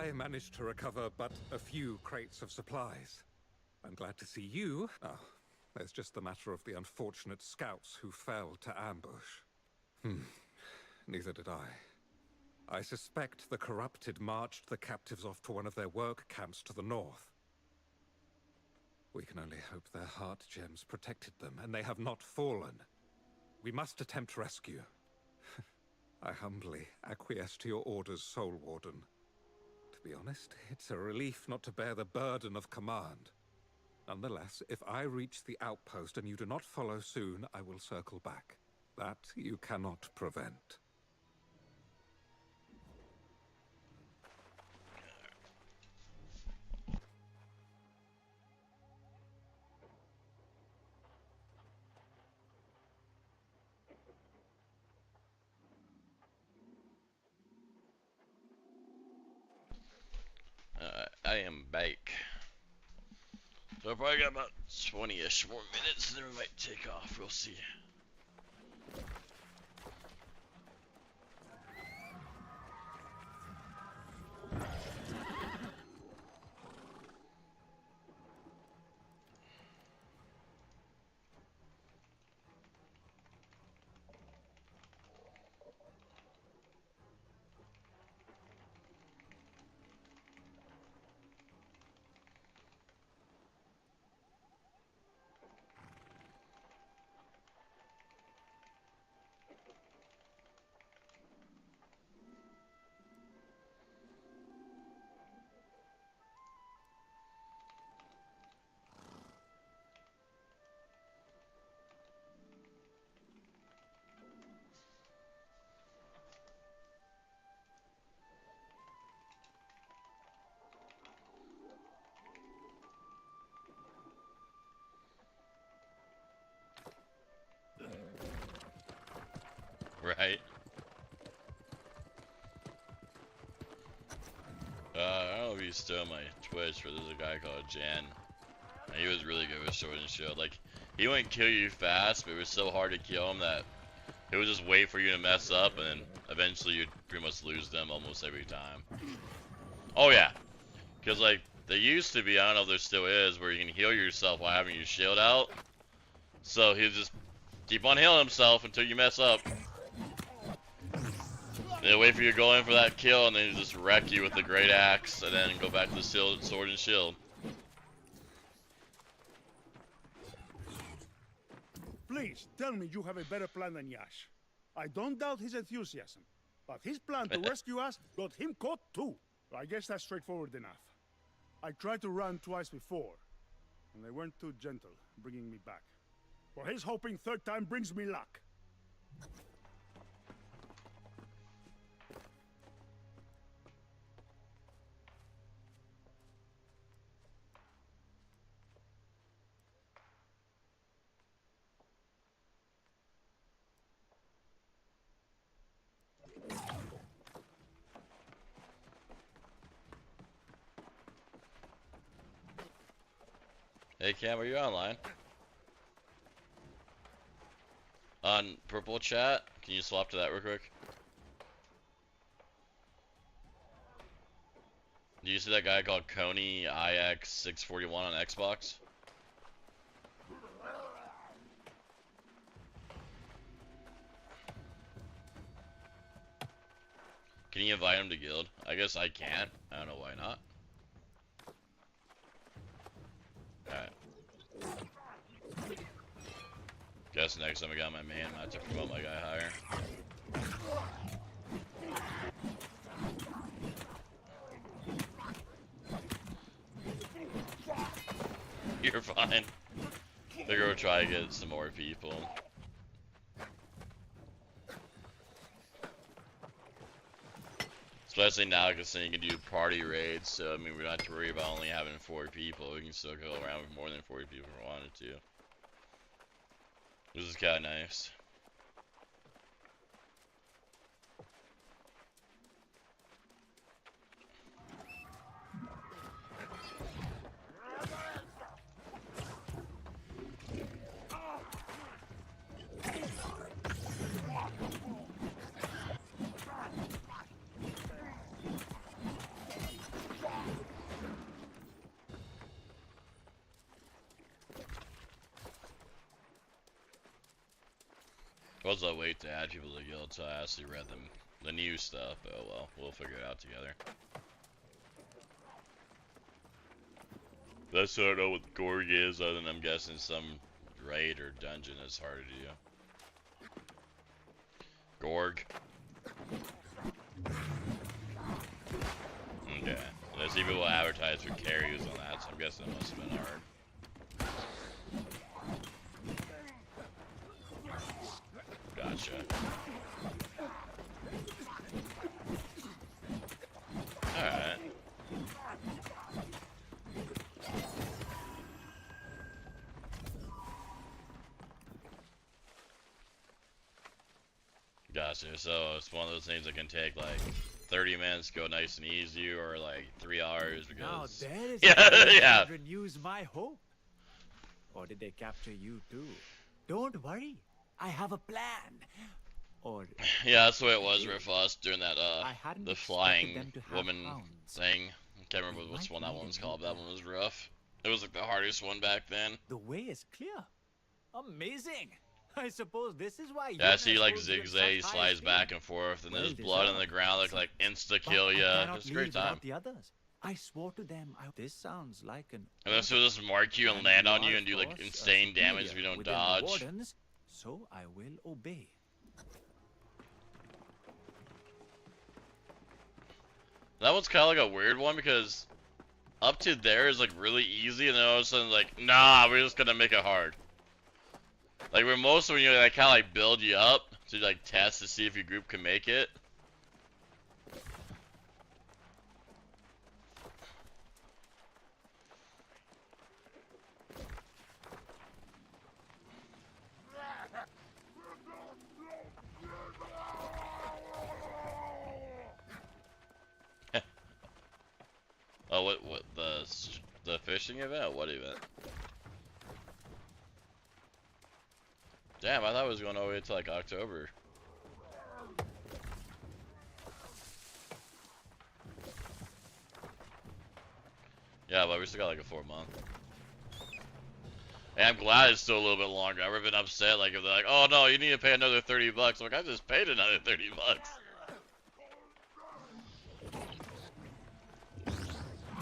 I managed to recover but a few crates of supplies. I'm glad to see you. Oh, there's just the matter of the unfortunate scouts who fell to ambush. Neither did I. I suspect the corrupted marched the captives off to one of their work camps to the north. We can only hope their heart gems protected them, and they have not fallen. We must attempt rescue. I humbly acquiesce to your orders, Soul Warden. To be honest, it's a relief not to bear the burden of command. Nonetheless, if I reach the outpost and you do not follow soon, I will circle back. That you cannot prevent. I am back. So I probably got about 20-ish more minutes, and then we might take off. We'll see. Right. I don't know if he's still on my Twitch, but there's a guy called Jan. And he was really good with Sword and Shield. Like, he wouldn't kill you fast, but it was so hard to kill him that he would just wait for you to mess up, and then eventually you'd pretty much lose them almost every time. Oh yeah, because like, there used to be, I don't know if there still is, where you can heal yourself while having your shield out. So he'd just keep on healing himself until you mess up. They'll wait for you to go in for that kill, and then you just wreck you with the great axe, and then go back to the sword and shield. Please, tell me you have a better plan than Yash. I don't doubt his enthusiasm, but his plan to rescue us got him caught too. I guess that's straightforward enough. I tried to run twice before, and they weren't too gentle, bringing me back. Well, he's hoping third time brings me luck. Hey Cam, are you online? On purple chat, can you swap to that real quick? Do you see that guy called Coney IX641 on Xbox? Can you invite him to guild? I guess I can't. I don't know why not. Alright. Guess next time I got my man, I have to promote my guy higher. You're fine. They're gonna try to get some more people. Especially now, because then you can do party raids, so I mean, we don't have to worry about only having 4 people. We can still go around with more than 40 people if we wanted to. This is kinda nice. Was I'll wait to add people to the guild until I actually read them, the new stuff, but oh well, we'll figure it out together. That's what I don't know what Gorg is, other than I'm guessing some raid or dungeon is hard to do. Gorg. Okay. Let's see if people advertise for carries on that, so I'm guessing it must have been hard. Gotcha. Alright. Gotcha. So it's one of those things that can take like 30 minutes, go nice and easy, or like 3 hours because. Now there is Yeah. renews my hope. Or did they capture you too? Don't worry, I have a plan. Or Yeah, that's the way it was for us during that I hadn't the expected flying them to have woman hounds. thing. I can't remember which one that one was called. That one was rough. It was like the hardest one back then. the way is clear. Amazing. I suppose this is why. Yeah, I see like Jonas holds you in zigzag such high slides esteem. back and forth, and Well there's blood on the deserved. ground, like insta But kill I ya. cannot It's a great leave time. without the others. I swore to them. This sounds like an. And then so just mark you and And land you on are, you of and do like course, a insane damage if superior you don't within the dodge. Wardens, so I will obey. That one's kind of like a weird one because up to there is like really easy, and then all of a sudden like, nah, we're just gonna make it hard. Like where most of when you like kind of like build you up to like test to see if your group can make it. Oh, what the fishing event? What event? Damn, I thought it was going all the way to like October. Yeah, but we still got like a 4-month. And I'm glad it's still a little bit longer. I've been upset like if they're like, oh no, you need to pay another 30 bucks. I'm like, I just paid another 30 bucks.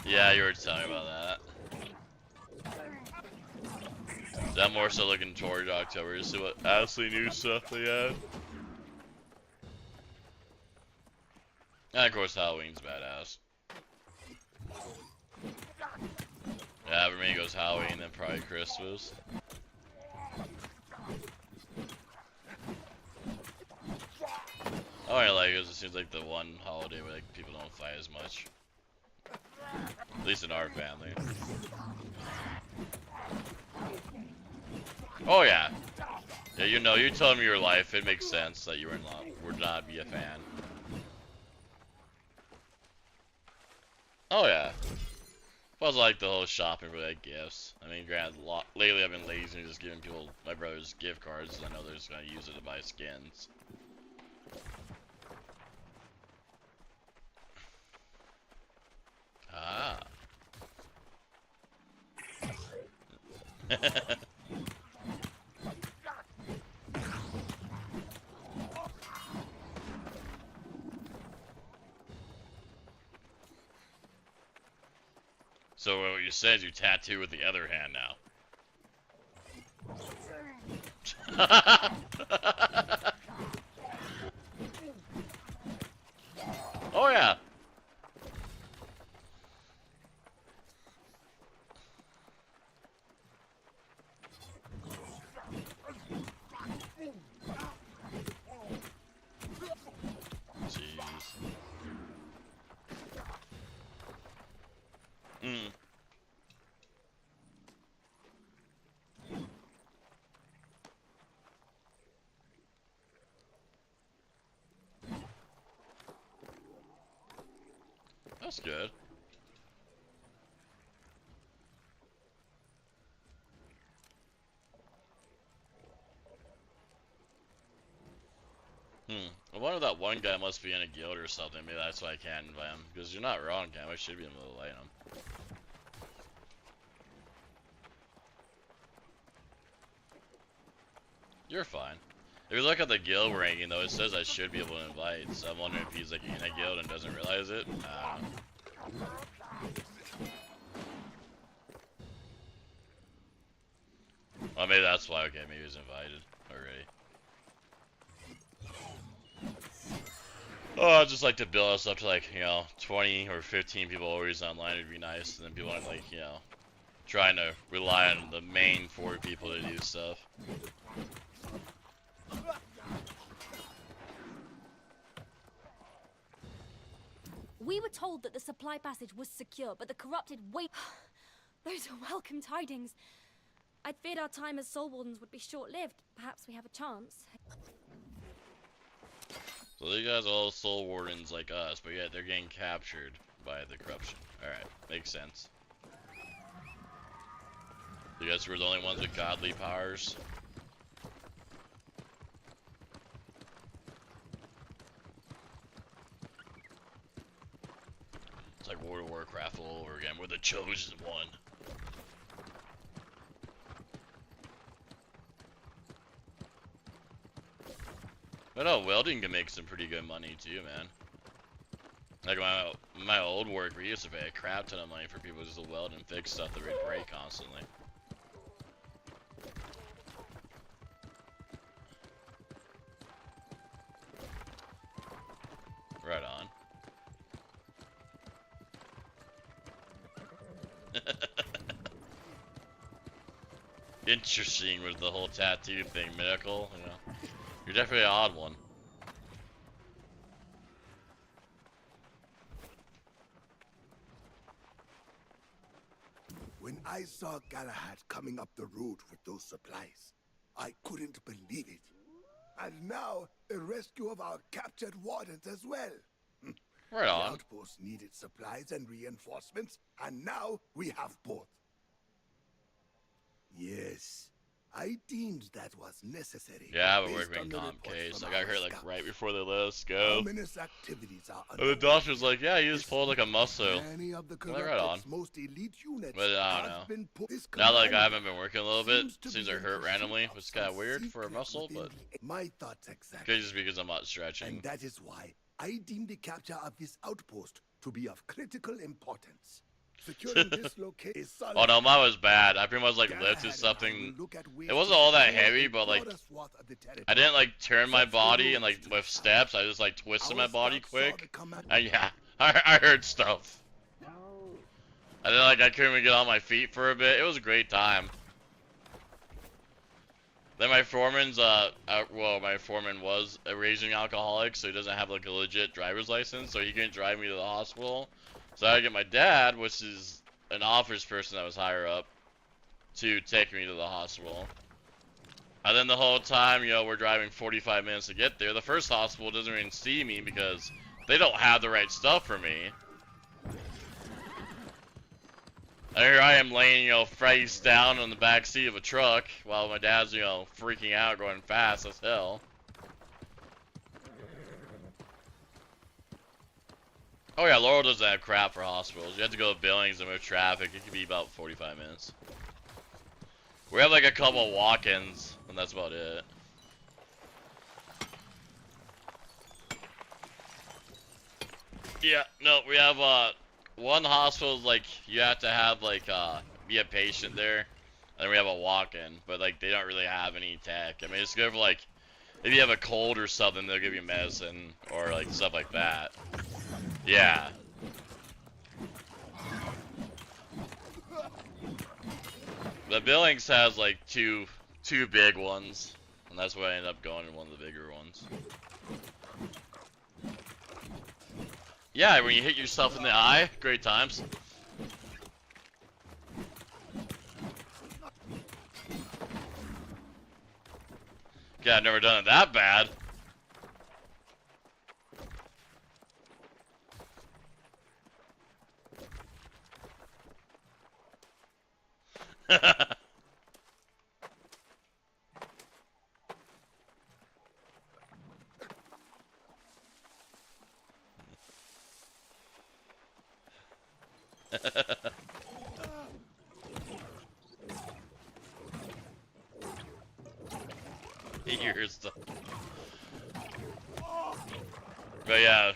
Yeah, you were telling me about that. I'm more so looking toward October to see what absolutely new stuff they had. And of course Halloween's badass. Yeah, for me it goes Halloween, then probably Christmas. Oh, I like it. It seems like the one holiday where like people don't fight as much. At least in our family. Oh yeah. Yeah, you know, you tell me your life, it makes sense that you would not be a fan. Oh yeah. Plus, I like the whole shopping for like gifts. I mean, granted, lately I've been lazy and just giving people my brother's gift cards. I know they're just gonna use it to buy skins. Ah. So what you said is you tattoo with the other hand now. Oh yeah. Jeez. Mm. That's good. I wonder if that one guy must be in a guild or something. Maybe that's why I can't invite him. Because you're not wrong, Cam. I should be able to invite him. You're fine. If you look at the guild ranking though, it says I should be able to invite, so I'm wondering if he's like in a guild and doesn't realize it. I don't know. Well, maybe that's why. Okay, maybe he's invited already. Oh, I'd just like to build us up to like, you know, 20 or 15 people always online. It'd be nice, and then people aren't like, you know, trying to rely on the main 4 people to do stuff. We were told that the supply passage was secure, but the corrupted wait. Those are welcome tidings. I'd feared our time as Soul Wardens would be short-lived. Perhaps we have a chance. So these guys are all Soul Wardens like us, but yet they're getting captured by the corruption. Alright, makes sense. You guys were the only ones with godly powers. It's like World of Warcraft all over again. We're the chosen one. But no, welding can make some pretty good money too, man. Like my old work, we used to pay a crap ton of money for people just to weld and fix stuff that would break constantly. Right on. Interesting with the whole tattoo thing, Miracle, you know. You're definitely an odd one. When I saw Galahad coming up the road with those supplies, I couldn't believe it. And now, the rescue of our captured wardens as well. Right The on. outpost needed supplies and reinforcements, and now we have both. Yes, I deemed that was necessary. Yeah, but based workman on the comp reports case. from I got our hurt like scouts. right before they let us go. Ominous activities are And the underway. doctor's like, yeah, you just pulled like a muscle. Many of the Well, right on. corrupted's most elite units But I don't have know. been put- This Now that like, I command haven't been working a little bit, seems to seems be I in hurt pursuit randomly, of which is kind of some weird for a secret muscle, within but the- My thoughts exactly. okay, just because I'm not stretching. And that is why I deem the capture of this outpost to be of critical importance. Securing this location is solid. Oh no, mine was bad. I pretty much like Galahad lifted and I something. will look at ways It wasn't to all that secure heavy, a but like broader swath of the territory. I didn't like turn my Such the body and rules like to with the steps. I just like twisted my Our body scouts saw the quick. command- And yeah, I heard stuff. And then like I couldn't even get on my feet for a bit. It was a great time. Then my foreman's well, my foreman was a raging alcoholic, so he doesn't have like a legit driver's license, so he couldn't drive me to the hospital. So I had to get my dad, which is an office person that was higher up, to take me to the hospital. And then the whole time, you know, we're driving 45 minutes to get there. The first hospital doesn't even see me because they don't have the right stuff for me. And here I am laying, you know, face down on the back seat of a truck while my dad's, you know, freaking out, going fast as hell. Oh yeah, Laurel doesn't have crap for hospitals. You have to go to Billings and with traffic. It can be about 45 minutes. We have like a couple walk-ins, and that's about it. Yeah, no, we have one hospital is like you have to have like be a patient there, and then we have a walk-in, but like they don't really have any tech. I mean, it's good for like if you have a cold or something, they'll give you medicine or like stuff like that. Yeah. The Billings has like two big ones, and that's why I ended up going in one of the bigger ones. Yeah, when you hit yourself in the eye, great times. Yeah, I've never done it that bad. years. But yeah,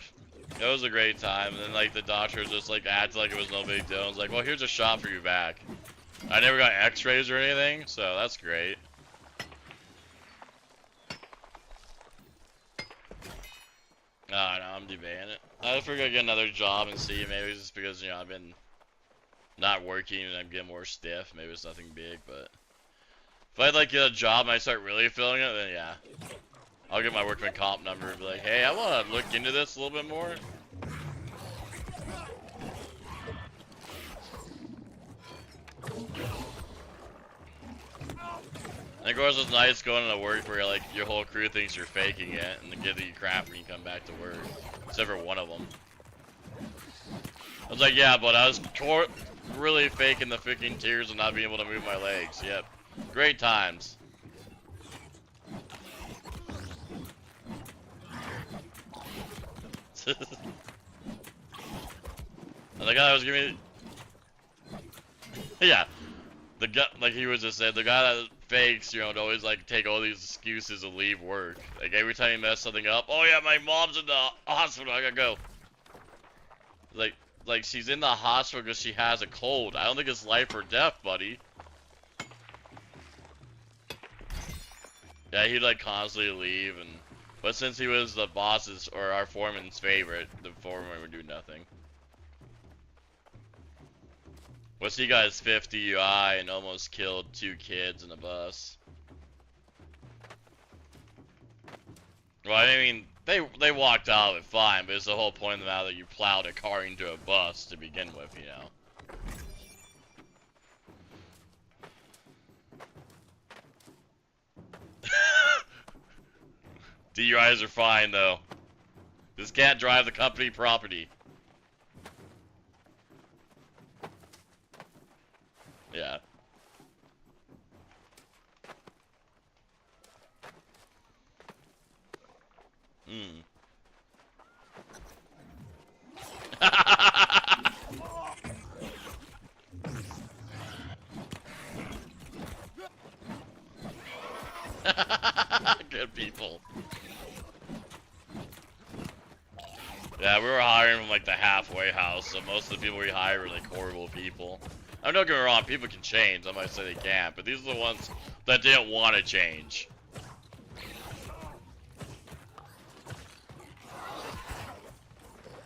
it was a great time. And then like the doctor just like acted like it was no big deal. I was like, well, here's a shot for your back. I never got X-rays or anything, so that's great. Oh, no, I'm debating it. I figure I'd get another job and see. Maybe it's just because, you know, I've been not working and I'm getting more stiff. Maybe it's nothing big, but if I'd like get a job and I start really feeling it, then yeah. I'll get my workman comp number and be like, hey, I want to look into this a little bit more. And of course, it's nice going to work where like your whole crew thinks you're faking it and they give you crap when you come back to work. Except for one of them. I was like, yeah, but I was really faking the freaking tears and not being able to move my legs. Yep. Great times. And the guy was giving me... Yeah. The guy, like he was just said, the guy that fakes, you know, to always like take all these excuses to leave work. Like every time he messed something up, oh yeah, my mom's in the hospital, I gotta go. Like she's in the hospital because she has a cold. I don't think it's life or death, buddy. Yeah, he'd like constantly leave, and but since he was the boss's or our foreman's favorite, the foreman would do nothing. What's he got his 5th DUI and almost killed 2 kids in a bus. Well, I mean, they walked out of it fine, but it's the whole point of the matter that you plowed a car into a bus to begin with, you know. DUIs are fine though. This can't drive the company property. Yeah. Hmm. Good people. Yeah, we were hiring from like the halfway house, so most of the people we hire were like horrible people. I mean, don't get me wrong, people can change. I might say they can't, but these are the ones that didn't want to change.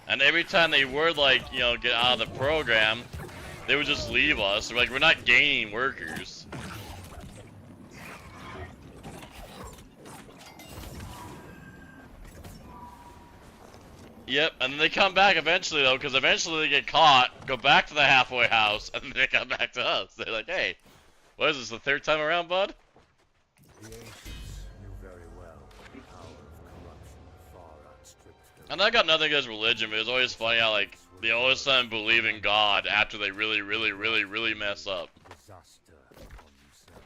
And every time they would like, you know, get out of the program, they would just leave us. They're like, we're not gaining workers. Yep, and then they come back eventually though, because eventually they get caught, go back to the halfway house, and then they come back to us. They're like, hey, what is this, the 3rd time around, bud? The ancients knew very well the power of corruption far outstripped their... And I got nothing against religion, but it's always funny how, like, they all of a sudden believe in God after they really mess up. Disaster upon themselves.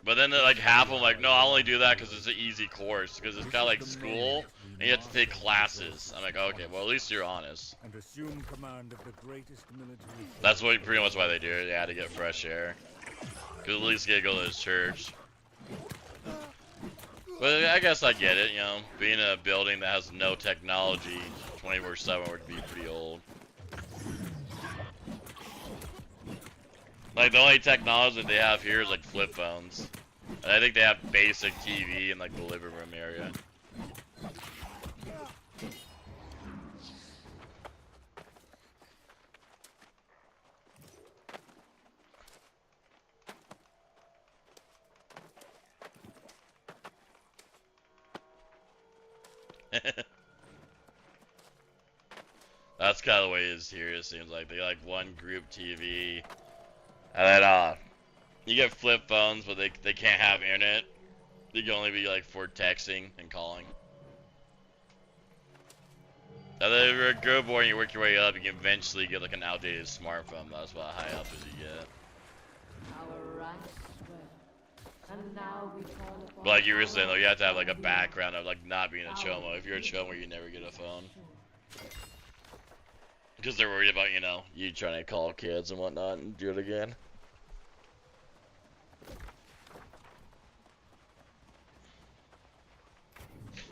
But then, like, half of them like, no, I only do that because it's an easy course, because it's kind of like school, and you have to take classes. I'm like, okay, well, at least you're honest. And assume command of the greatest military... That's what pretty much why they do it. They had to get fresh air. Because at least you get to go to this church. But I guess I get it, you know. Being in a building that has no technology 24/7 would be pretty old. Like, the only technology that they have here is, like, flip phones. And I think they have basic TV in, like, the living room area. That's kind of the way it is here, it seems like. They got, like, one group TV. And then, you get flip phones, but they can't have internet. They can only be, like, for texting and calling. And then if you're a good boy and you work your way up, you can eventually get, like, an outdated smartphone. That's about high up as you get. Our ranks swell, and now we call upon But like you were saying, though, you have to have, like, a background of, like, not being a chomo. If you're a chomo, you never get a phone. Because they're worried about, you know, you trying to call kids and whatnot and do it again.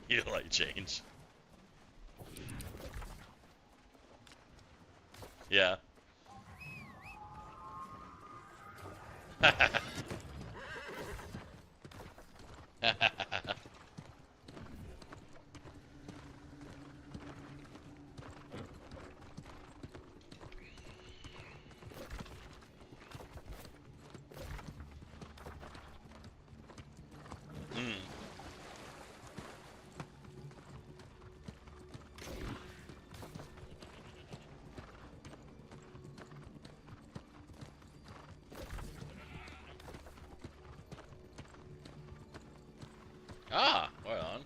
You don't like change. Yeah. Ah, right on.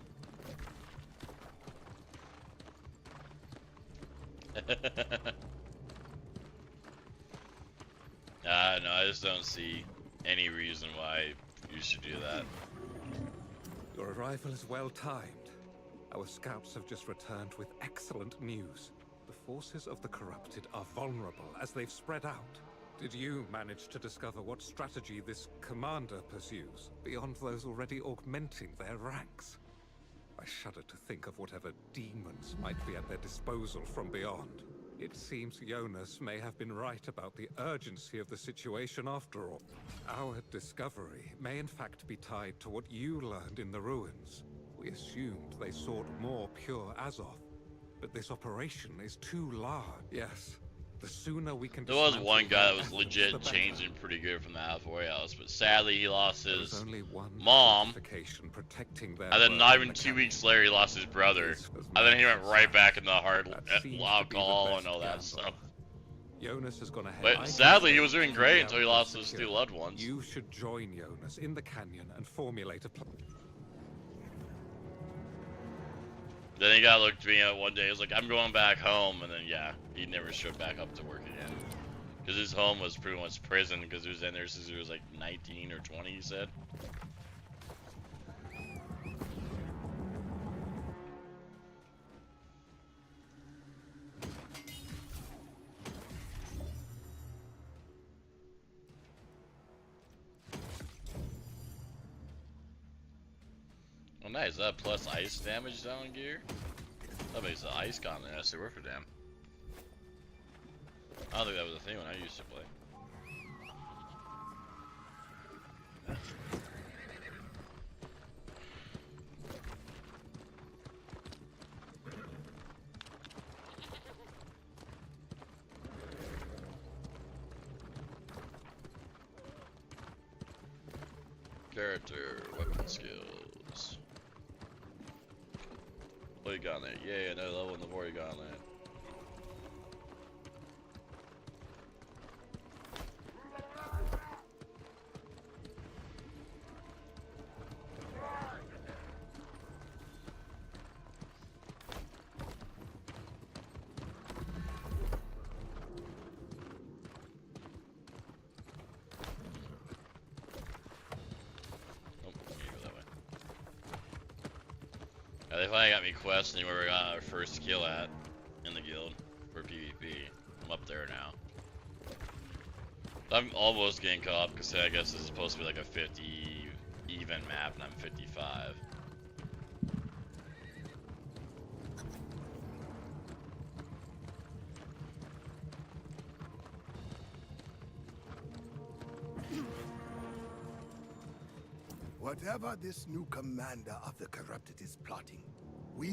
No, I just don't see any reason why you should do that. Your arrival is well timed. Our scouts have just returned with excellent news. The forces of the corrupted are vulnerable as they've spread out. Did you manage to discover what strategy this commander pursues, beyond those already augmenting their ranks? I shudder to think of whatever demons might be at their disposal from beyond. It seems Jonas may have been right about the urgency of the situation after all. Our discovery may in fact be tied to what you learned in the ruins. We assumed they sought more pure Azoth, but this operation is too large. Yes. The sooner we can. There was one guy that was legit changing pretty good from the Halfway House, but sadly he lost his mom, and then not even 2 weeks later he lost his brother, and then he went right back in the hard alcohol and all that stuff. Jonas has gone ahead. But sadly he was doing great until he lost his two loved ones. You should join Jonas in the canyon and formulate a plan. Then he got looked at me one day. He was like, "I'm going back home," and then yeah, he never showed back up to work again. Because his home was pretty much prison. Because he was in there since he was like 19 or 20. He said. Oh, nice. That plus ice damage down gear. That makes the ice gauntlet actually work for them. I don't think that was a thing when I used to play. Character, weapon skills. Void Gauntlet. Yay, another level in the Void Gauntlet. They finally got me questioning where we got our first kill at in the guild for PvP. I'm up there now. I'm almost getting caught up because I guess this is supposed to be like a 50 even map and I'm 55. Whatever this new commander of the corrupted is plotting,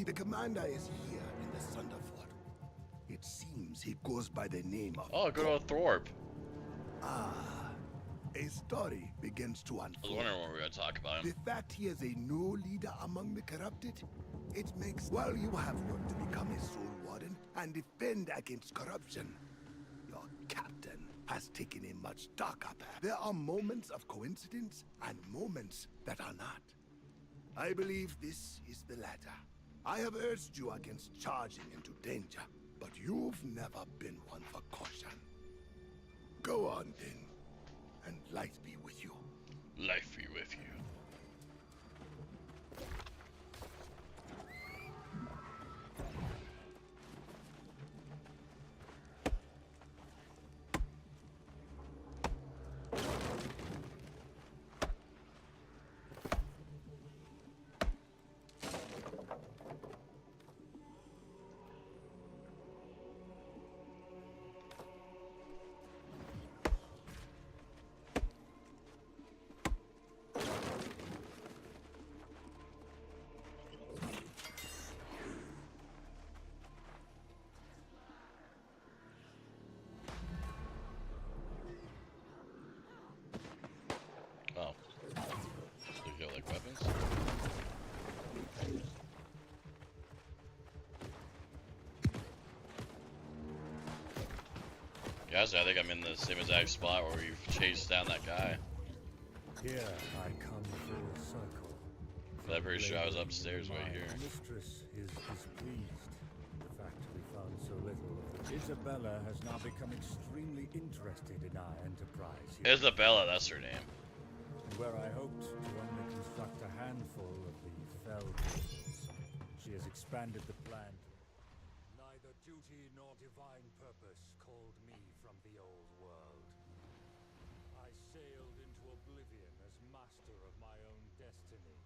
the commander is here in the Sunderford. It seems he goes by the name of... Oh, good old Thorpe. Ah, a story begins to unfold. I was wondering what we were going to talk about him. The fact he is a new leader among the corrupted, it makes... While you have worked to become a soul warden and defend against corruption, your captain has taken a much darker path. There are moments of coincidence and moments that are not. I believe this is the latter. I have urged you against charging into danger, but you've never been one for caution. Go on then, and light be with you. Life be with you. Honestly, I think I'm in the same exact spot where you've chased down that guy. Here I come full circle. But I'm pretty sure I was upstairs right My here. mistress is displeased. The fact we found so little of the Isabella has now become extremely interested in our enterprise here. Isabella, that's her name. Where I hoped to only construct a handful of the fell tables, she has expanded the plan. Neither duty nor divine purpose called me from the old world. I sailed into oblivion as master of my own destiny,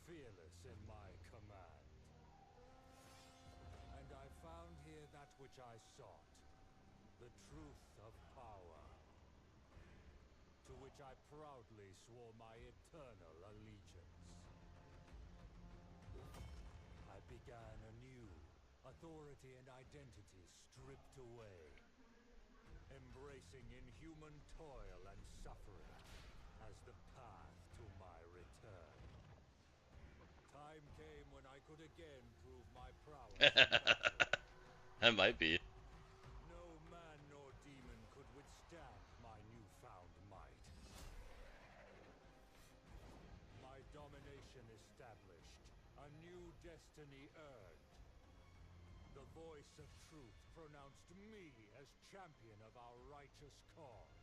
fearless in my command. And I found here that which I sought, the truth of power, to which I proudly swore my eternal allegiance. I began anew, authority and identity stripped away, embracing inhuman toil and suffering as the path to my return. Time came when I could again prove my prowess. That might be. No man nor demon could withstand my newfound might. My domination established, a new destiny earned. The voice of truth pronounced me as champion of our righteous cause.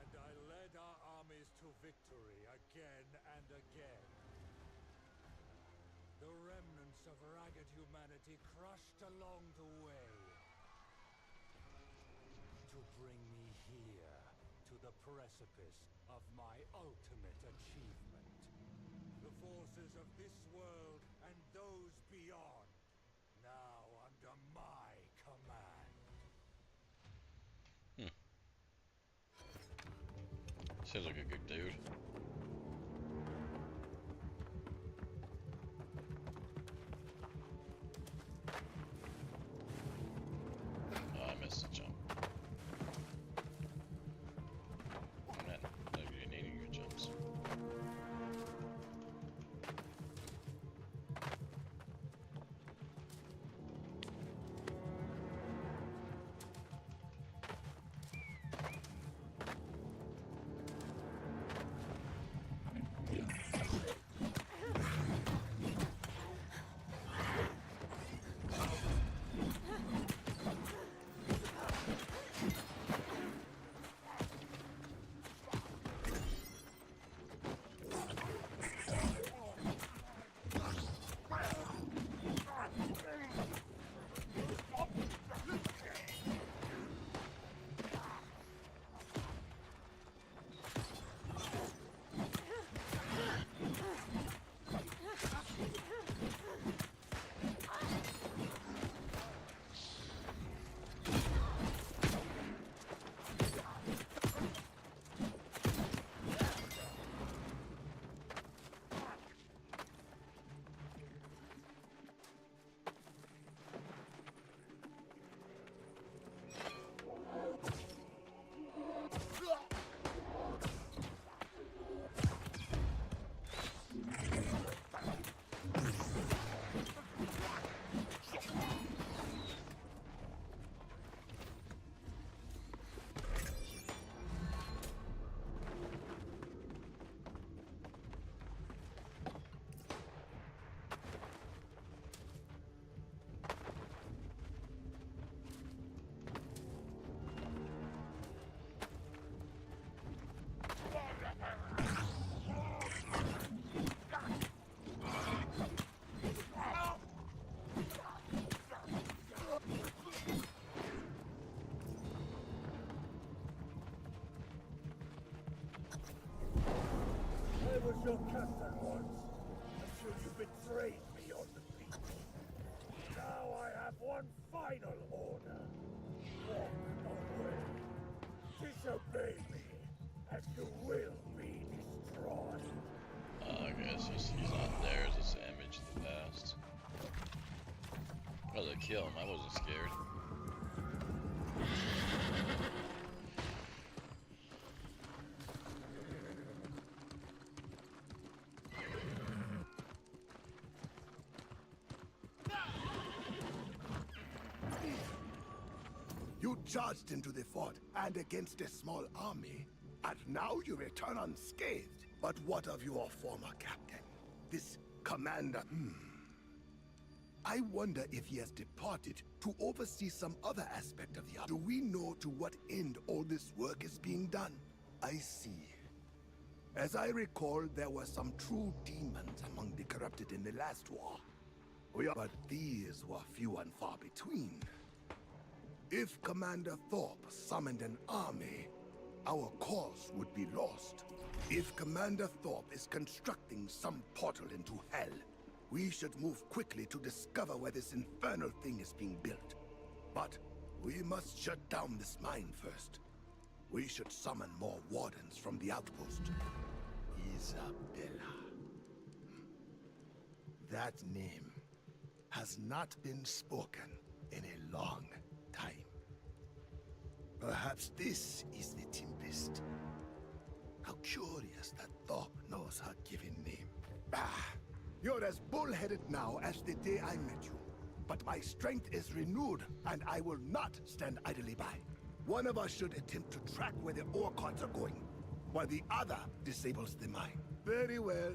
And I led our armies to victory again and again. The remnants of ragged humanity crushed along the way. To bring me here, to the precipice of my ultimate achievement. The forces of this world and those beyond, now under my command. Seems like a good dude. Oh, I missed the jump. Man, maybe you're needing your jumps. I was your captain once, until you betrayed me on the beach. Now I have one final order. Walk away. Disobey me, and you will be destroyed. I guess he's not there as it's an image of the past. Oh, they kill him. I wasn't scared. charged into the fort and against a small army, and now you return unscathed. But what of your former captain? This commander? I wonder if he has departed to oversee some other aspect of the army. Do we know to what end all this work is being done? I see. As I recall, there were some true demons among the corrupted in the last war. But these were few and far between. If Commander Thorpe summoned an army, our cause would be lost. If Commander Thorpe is constructing some portal into hell, we should move quickly to discover where this infernal thing is being built. But we must shut down this mine first. We should summon more wardens from the outpost. Isabella. That name has not been spoken in a long time. Perhaps this is the Tempest. How curious that Thorpe knows her given name. You're as bullheaded now as the day I met you. But my strength is renewed, and I will not stand idly by. One of us should attempt to track where the ore carts are going, while the other disables the mine. Very well.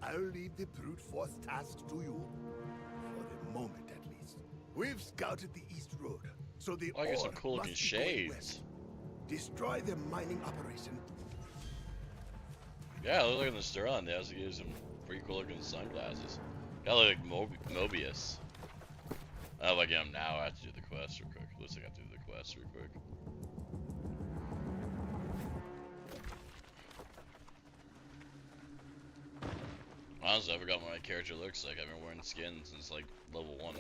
I'll leave the brute force task to you. For the moment, at least. We've scouted the East Road, so the I get some ore cool looking must be going shades. west. Destroy the mining operation. Yeah, I look like in the Steron. They also give some pretty cool looking sunglasses. Gotta look like Mobius. Oh, I get him now. I have to do the quest real quick. Looks like I have to do the quest real quick. Honestly, I forgot what my character looks like. I've been wearing skin since like level 1.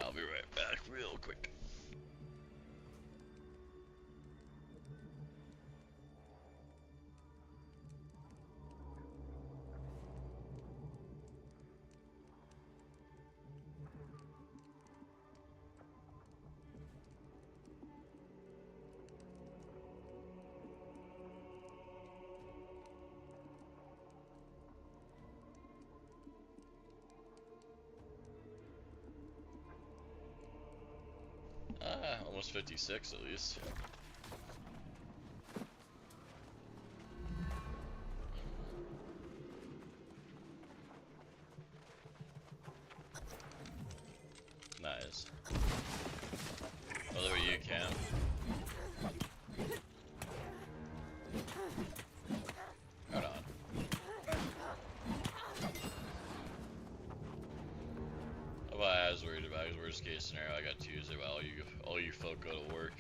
I'll be right back real quick. Almost 56 at least. Nice. Oh, there you Cam. Right on. What I was worried about is worst case scenario. I got Tuesday while all you folk go to work.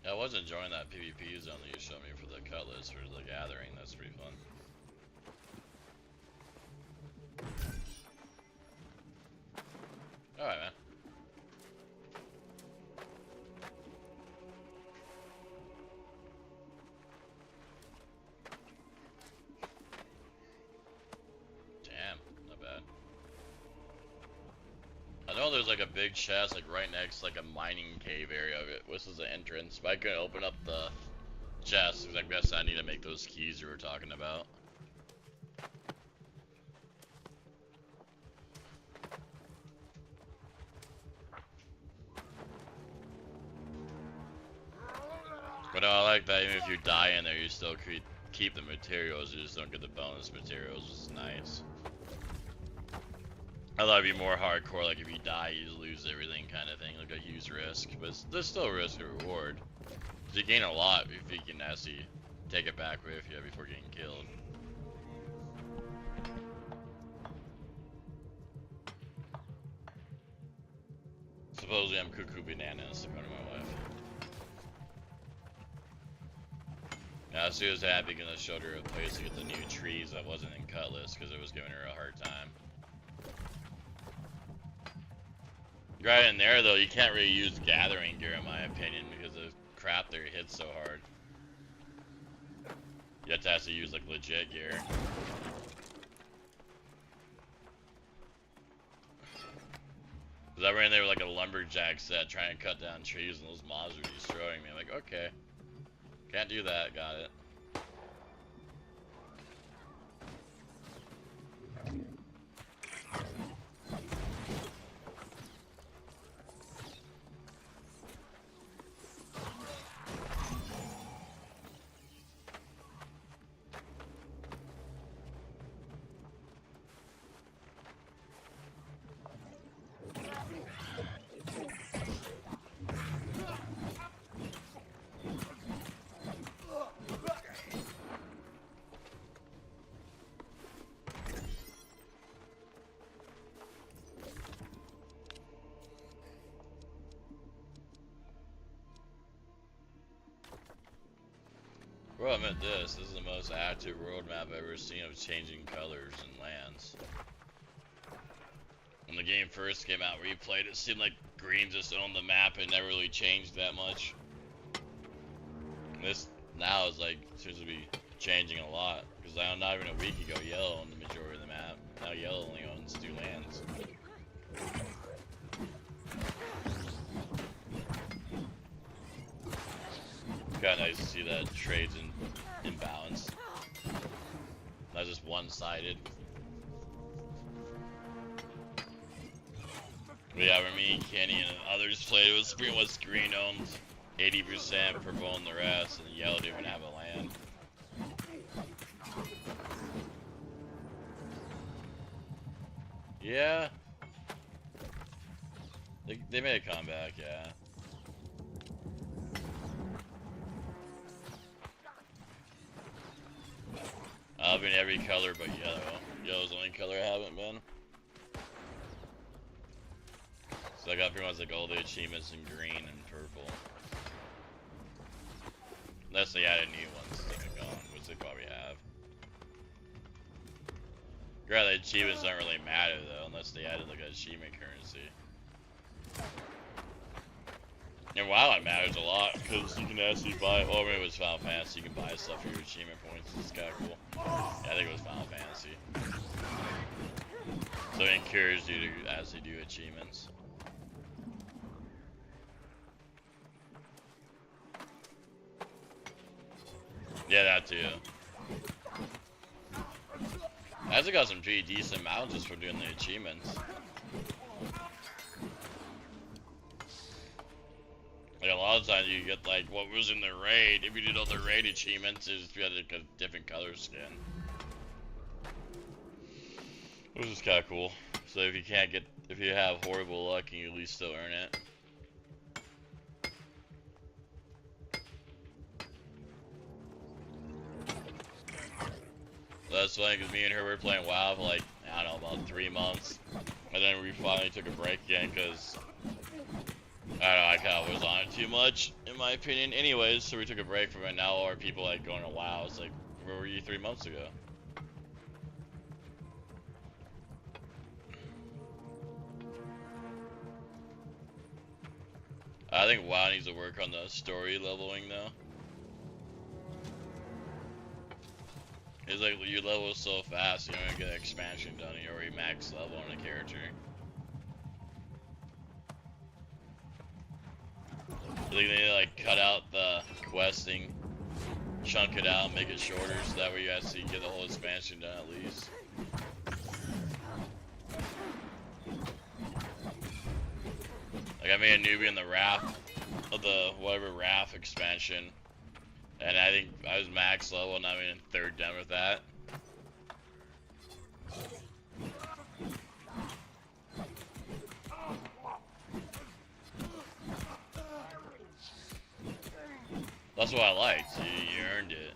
I was enjoying that PvP zone that you showed me for the cutlass for the gathering. That's pretty fun. Alright, man. Damn, not bad. I know there's like a big chest like right next to like a mining cave area of it. This is the entrance, but I couldn't open up the chest because I guess I need to make those keys you were talking about. But no, I like that even if you die in there, you still keep the materials. You just don't get the bonus materials, which is nice. I thought it'd be more hardcore, like if you die, you just lose everything kind of thing, like a huge risk. But there's still risk and reward. Cause you gain a lot if you can actually take it back with you before getting killed. Supposedly I'm cuckoo bananas, according to my wife. Now, she was happy because I showed her a place to get the new trees that wasn't in Cutlass because it was giving her a hard time. Right in there, though, you can't really use gathering gear, in my opinion, because the crap there hits so hard. You have to actually use, like, legit gear. Cause I ran there with, like, a lumberjack set trying to cut down trees, and those mobs were destroying me. I'm like, okay. Can't do that, got it. Well, I meant this. This is the most active world map I've ever seen of changing colors and lands. When the game first came out, replayed, it seemed like green just owned the map and never really changed that much. This now is like seems to be changing a lot because not even a week ago, yellow owned the majority of the map. Now yellow only owns 2 lands. Kind of nice to see that trades in balance, not just one-sided. But yeah, when me, Kenny, and others played, it was pretty much green owned 80%, purple owned the rest, and yellow didn't even have a land. Yeah, they made a comeback, yeah. I've been every color but yellow. Yellow's the only color I haven't been. So I got pretty much like all the achievements in green and purple. Unless they added new ones that are gone, which they probably have. Yeah, the achievements don't really matter though, unless they added like an achievement currency. And WoW it matters a lot, because you can actually buy, well, maybe it was Final Fantasy, you can buy stuff for your achievement points, it's kinda cool. Yeah, I think it was Final Fantasy. So it encourages you to actually do achievements. Yeah, that too. I actually got some pretty decent mounts just for doing the achievements. Like a lot of times you get like what was in the raid. If you did all the raid achievements, is you had like a different color skin, which is kind of cool. So if you have horrible luck, you at least still earn it. That's funny because me and her were playing WoW for like I don't know about 3 months, and then we finally took a break again because. I don't know, I kind of was on it too much, in my opinion. Anyways, so we took a break from it. Now all our people like going to WoW. It's like, where were you 3 months ago? I think WoW needs to work on the story leveling though. It's like you level so fast, you don't get an expansion done. You already max level on a character. I think they need to like cut out the questing, chunk it out, make it shorter, so that way you actually get the whole expansion done at least. Like I made a newbie in the Wrath, of the whatever Wrath expansion, And I think I was max level and I'm in third done with that. That's what I liked. You earned it.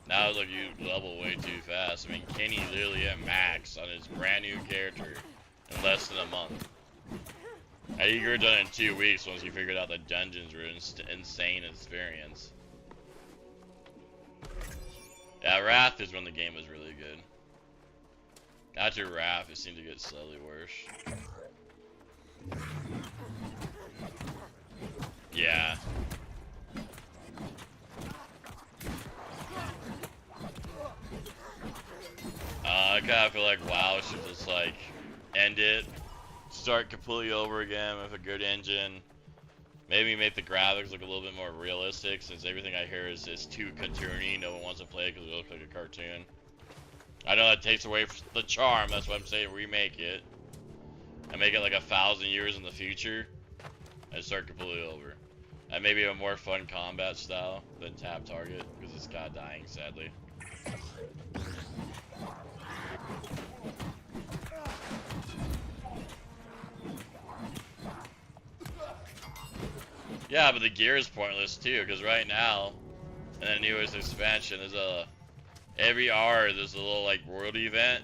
Now look, you level way too fast. I mean, Kenny literally at max on his brand new character in less than a month. I think you're done in 2 weeks once you figured out the dungeons were insane experience. Yeah, Wrath is when the game was really good. After Wrath, it seemed to get slowly worse. Yeah. I kind of feel like WoW should just like end it, start completely over again with a good engine. Maybe make the graphics look a little bit more realistic, since everything I hear is too cartoony. No one wants to play it because it looks like a cartoon. I know that takes away the charm. That's why I'm saying remake it and make it like 1,000 years in the future and start completely over. And maybe a more fun combat style than tap target, because it's kind of dying sadly. Yeah, but the gear is pointless too, because right now, in the newest expansion, there's every hour there's a little like world event,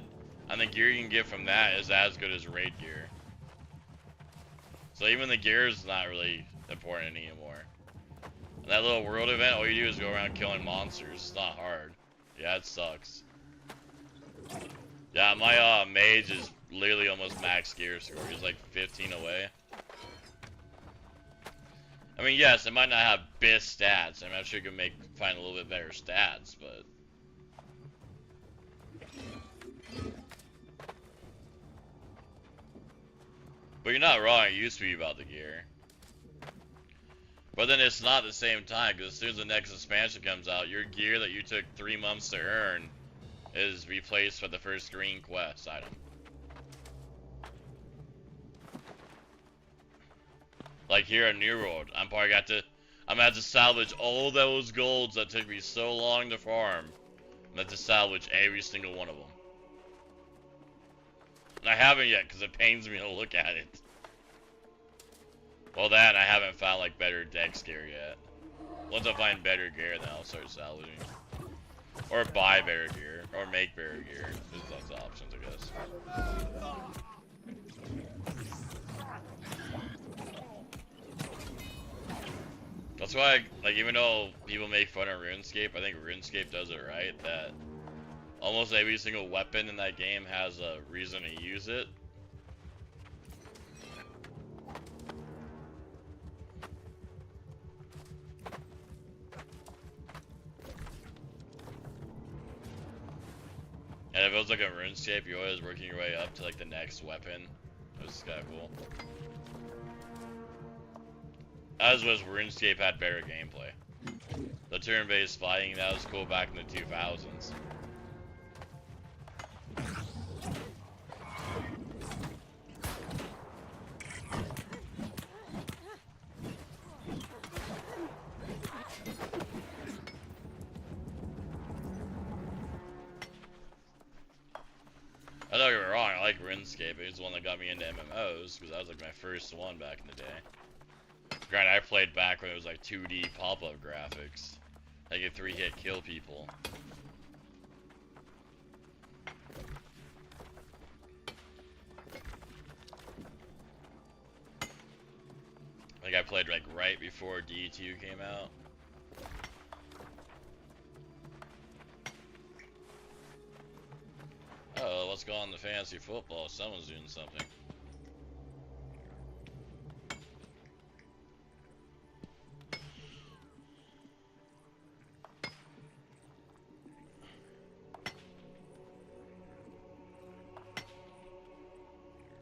and the gear you can get from that is as good as raid gear. So even the gear is not really important anymore. And that little world event, all you do is go around killing monsters. It's not hard. Yeah, it sucks. Yeah, my mage is literally almost max gear score. He's like 15 away. I mean, yes, it might not have best stats. I mean, I'm sure you can find a little bit better stats, but you're not wrong. It used to be about the gear, but then it's not at the same time, because as soon as the next expansion comes out, your gear that you took 3 months to earn is replaced by the first green quest item. Like here at New World, I'm gonna have to salvage all those golds that took me so long to farm. I'm gonna have to salvage every single one of them. And I haven't yet, because it pains me to look at it. Well, that, I haven't found like better dex gear yet. Once I find better gear, then I'll start salvaging. Or buy better gear, or make better gear. There's lots of options, I guess. That's why, like, even though people make fun of RuneScape, I think RuneScape does it right, that almost every single weapon in that game has a reason to use it. And if it was like a RuneScape, you're always working your way up to like the next weapon. It was kind of cool. As was RuneScape had better gameplay. The turn-based fighting, that was cool back in the 2000s. Don't get me wrong, I like RuneScape. It was the one that got me into MMOs, because that was like my first one back in the day. Granted, I played back when it was like 2D pop-up graphics. I could 3-hit kill people. Like I played like right before D2 came out. Oh, let's go on the fantasy football. Someone's doing something.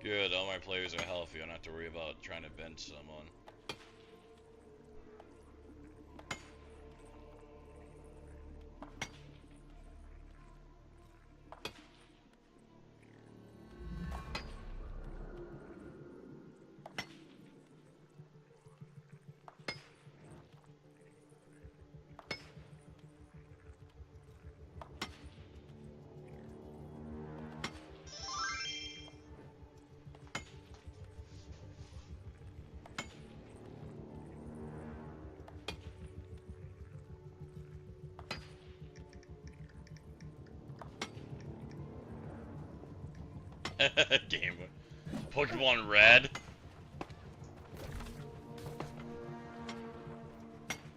Good, all my players are healthy. I don't have to worry about trying to bench someone. Game Boy. Pokemon Red.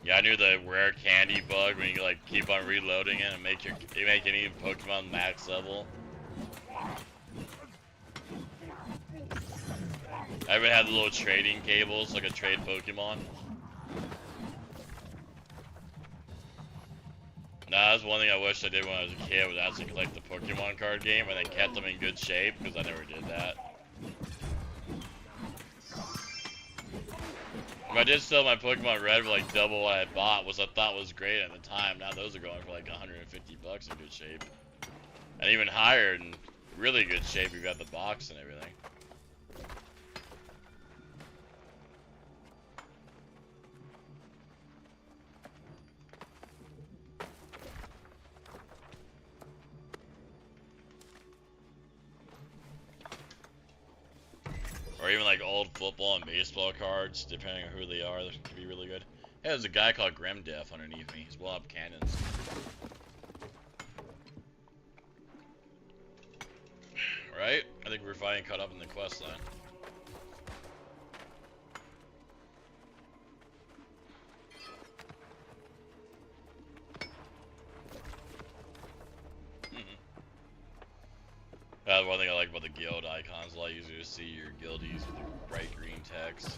Yeah, I knew the rare candy bug when you like keep on reloading it and make any Pokemon max level. I even had the little trading cables, like a trade Pokemon. Nah, that's one thing I wish I did when I was a kid, was actually collect the Pokemon card game and then kept them in good shape, because I never did that. If I did sell my Pokemon Red for like double what I bought, which I thought was great at the time. Now those are going for like 150 bucks in good shape. And even higher in really good shape if you got the box and everything. Or even like old football and baseball cards, depending on who they are, that could be really good. Hey, there's a guy called Grimdeath underneath me. He's blowing up cannons. Right? I think we're finally caught up in the quest line. One thing I like about the guild icons, a lot easier to see your guildies with the bright green text.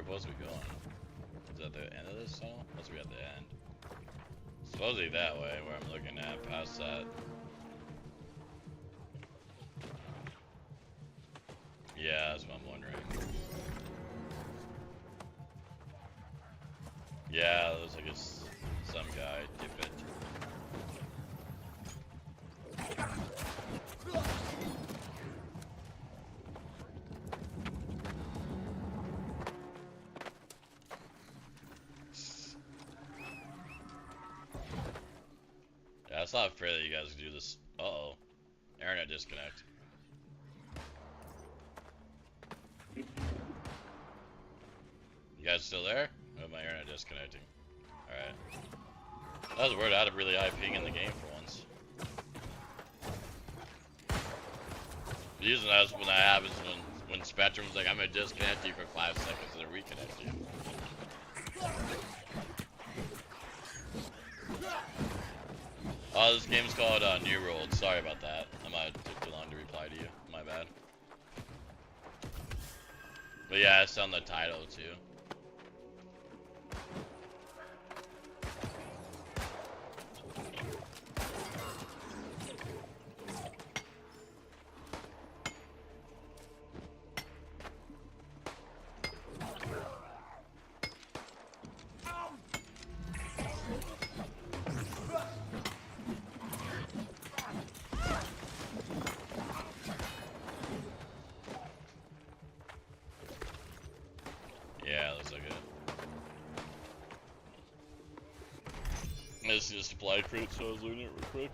Where's we going? Is that the end of this tunnel? Must be at the end. Supposedly that way, where I'm looking at, past that. Yeah, that's what I'm wondering. Yeah, looks like it's some guy. Dip it. Yeah, it's not fair that you guys do this. Uh-oh. Internet disconnect. You guys still there? Oh, my internet disconnecting. Alright. That was weird. I had a really high ping in the game for once. Usually that's when that happens, when Spectrum's like, I'm gonna disconnect you for 5 seconds and then reconnect you. Oh, this game's called New World. Sorry about that. I might have took too long to reply to you. My bad. But yeah, it's on the title too. Yeah, looks like it. This is a supply crate, so I was looting it real quick.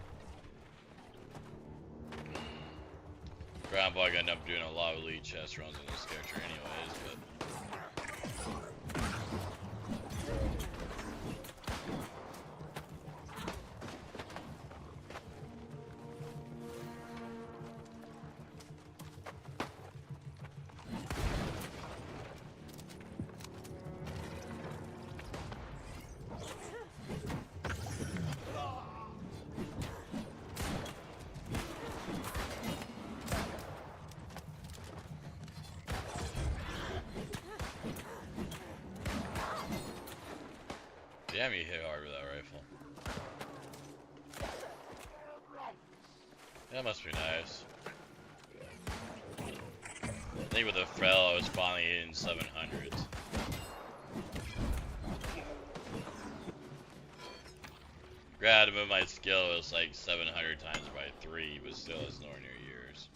Groundbog ended up doing a lot of elite chest runs on this character anyways, but... Damn, you hit hard with that rifle. That must be nice. I think with the Frel, I was finally hitting 700s. Granted, with my skill, it was like 700 times by 3, but still, it's nowhere near yours.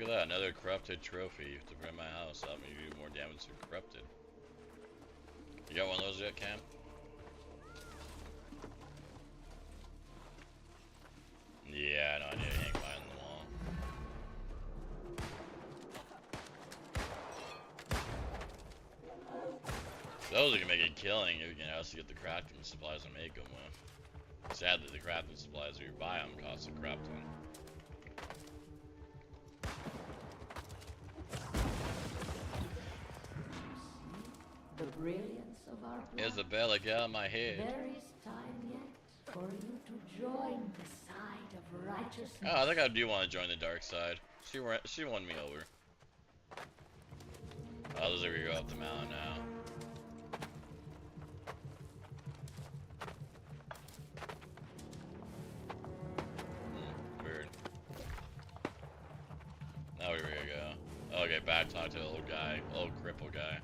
at that, another corrupted trophy to bring my house up. Maybe do more damage to corrupted. You got one of those yet, Cam? Yeah, no, I need to hang mine on the wall. Those are gonna make a killing if you can also get the crafting supplies and make them with. Sadly, the crafting supplies you buy them cost a crap ton. The brilliance of our blood. Isabella, get out of my head. There is time yet for you to join the side of righteousness. Oh, I think I do want to join the dark side. She won me over. Oh, there's where you go up the mountain now. Weird. Now where we gonna go? Okay, back talk to the old guy, old cripple guy.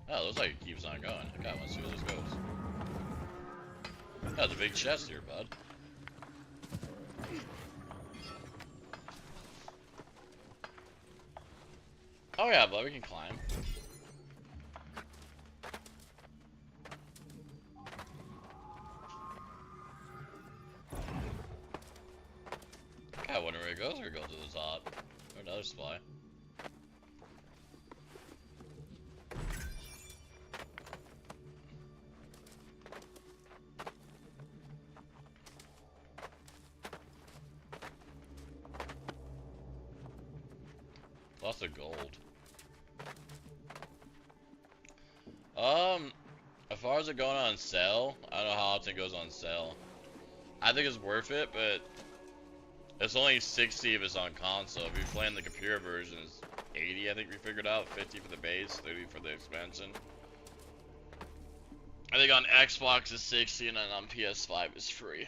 Oh, looks like it keeps on going. Okay, let's see where this goes. That's a big chest here, bud. Oh yeah, but we can climb. I wonder where it goes, or it goes to the top. Or another supply. Lots of gold. As far as it going on sale, I don't know how often it goes on sale. I think it's worth it, but it's only 60 if it's on console. If you're playing the computer version, it's 80, I think we figured out. 50 for the base, 30 for the expansion. I think on Xbox it's 60, and then on PS5 it's free.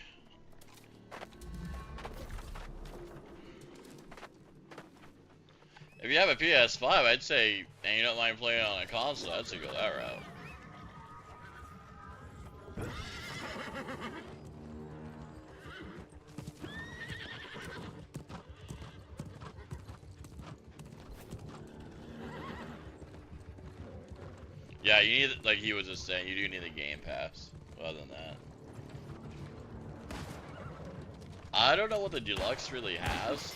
If you have a PS5, I'd say, and you don't mind playing on a console, I'd say go that route. Yeah, you need, like he was just saying, you do need a Game Pass. Other than that, I don't know what the deluxe really has.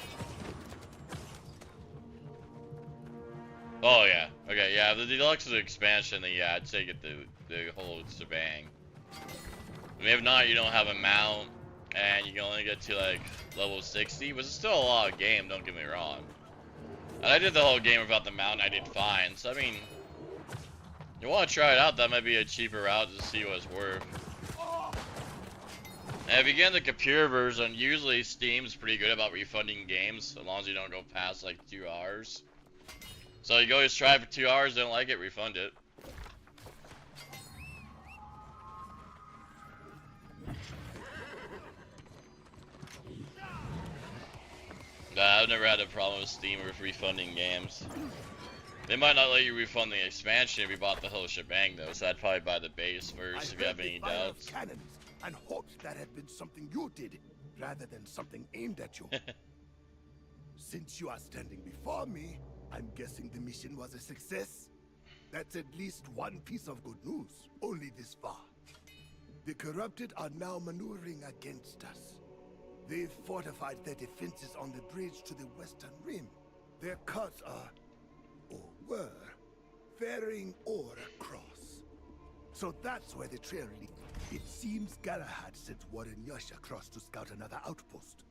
Oh yeah, okay, yeah. If the deluxe is an expansion, then yeah, I'd say get the whole shebang. I mean, if not, you don't have a mount, and you can only get to like level 60, which is still a lot of game. Don't get me wrong. And I did the whole game without the mount, and I did fine. So I mean, you want to try it out? That might be a cheaper route to see what it's worth. And if you get the computer version, usually Steam's pretty good about refunding games, as long as you don't go past like 2 hours. So you go just try it for 2 hours, don't like it, refund it. Nah, I've never had a problem with Steam with refunding games. They might not let you refund the expansion if you bought the whole shebang though, so I'd probably buy the base first if you have any doubts. Cannons and hoped that had been something you did, rather than something aimed at you. Since you are standing before me, I'm guessing the mission was a success? That's at least one piece of good news, only this far. The corrupted are now maneuvering against us. They've fortified their defenses on the bridge to the western rim. Their cuts are, or were, ferrying ore across. So that's where the trail leads. It seems Galahad sent Warren Yash across to scout another outpost.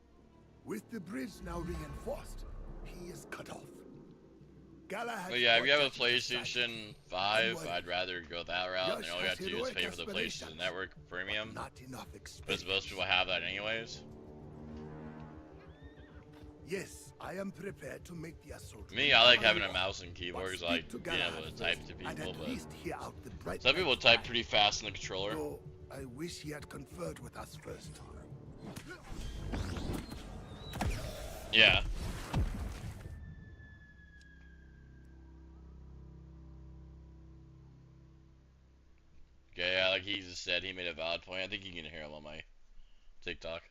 With the bridge now reinforced, he is cut off. Galahad. But yeah, if you have a PlayStation 5, I'd rather go that route, and all you have to do is pay for the PlayStation Network Premium. Not enough Because most people have that anyways. Yes, I am prepared to make the assault. Me, I like having a mouse and keyboard, because I like being able to type to people, but some people type pretty fast on the controller. No, I wish he had conferred with us first. Yeah. Okay, yeah, like he just said, he made a valid point. I think you can hear him on my TikTok.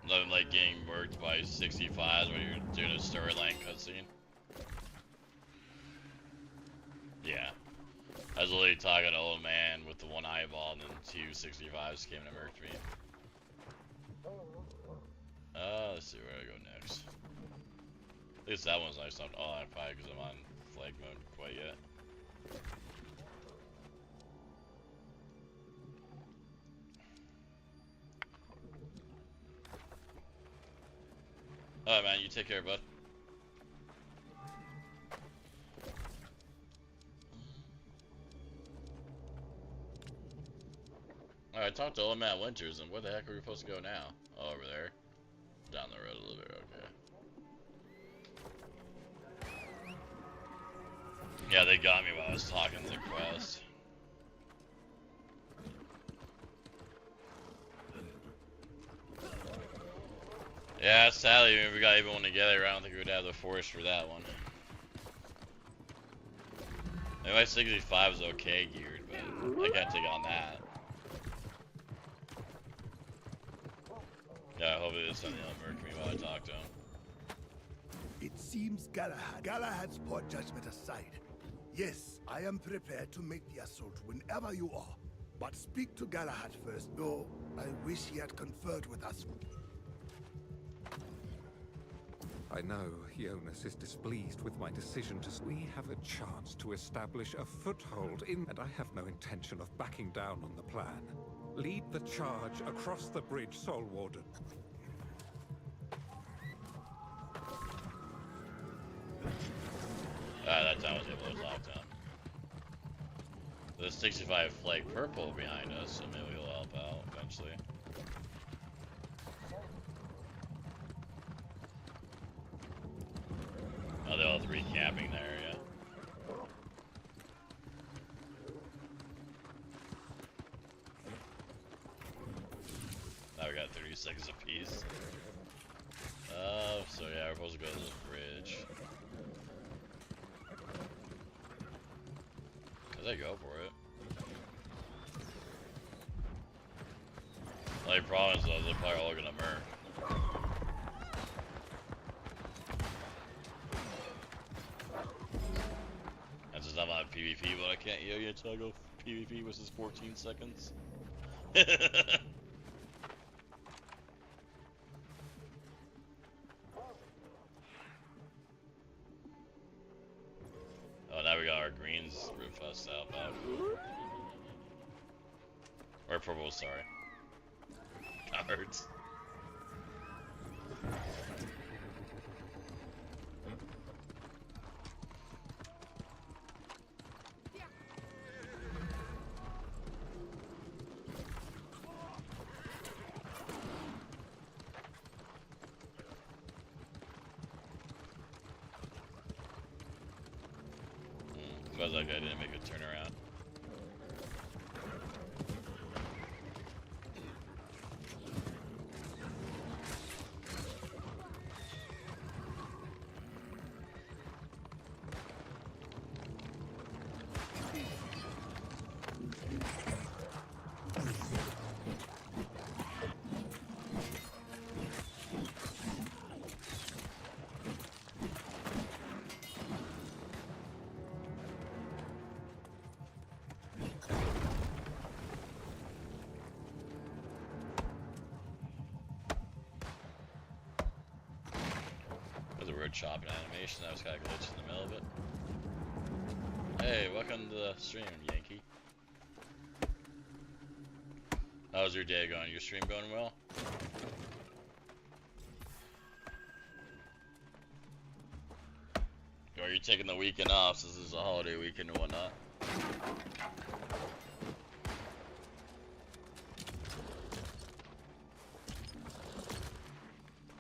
Nothing like getting murked by 65s when you're doing a storyline cutscene. Yeah. I was literally talking to an old man with the one eyeball, and then 2 65s came and murked me. Let's see where I go next. At least that one's nice. Not all I'm probably because I'm on flag mode quite yet. Alright, man, you take care, bud. Alright, talk to old man Winters, and where the heck are we supposed to go now? Oh, over there. Down the road a little bit, okay. Yeah, they got me while I was talking to the quest. Yeah, sadly, when we got everyone together, I don't think we would have the force for that one. Maybe my 65 is okay geared, but I can't take on that. Yeah, hopefully this doesn't murk me while I talk to him. It seems Galahad's poor judgment aside. Yes, I am prepared to make the assault whenever you are. But speak to Galahad first, though I wish he had conferred with us. I know Jonas is displeased with my decision to... We have a chance to establish a foothold in... And I have no intention of backing down on the plan. Lead the charge across the bridge, Soul Warden. That time I was able to talk to him. There's 65 flag purple behind us, so maybe we'll help out eventually. Oh, they're all 3 camping there, yeah. Now we got 30 seconds apiece. So yeah, we're supposed to go to the bridge. They go for it. The only problem is though, they're probably all gonna murk. That's just I'm on PvP, but I can't yo until I go PvP, which is 14 seconds. Oh, now we got our greens Rufus out back. Or purple, sorry. Cowards. Feels like I didn't make a turnaround. Chopping animation, that was kind of glitch in the middle of it. Hey, welcome to the stream, Yankee. How's your day going? Your stream going well? Or are you taking the weekend off since this is a holiday weekend and whatnot?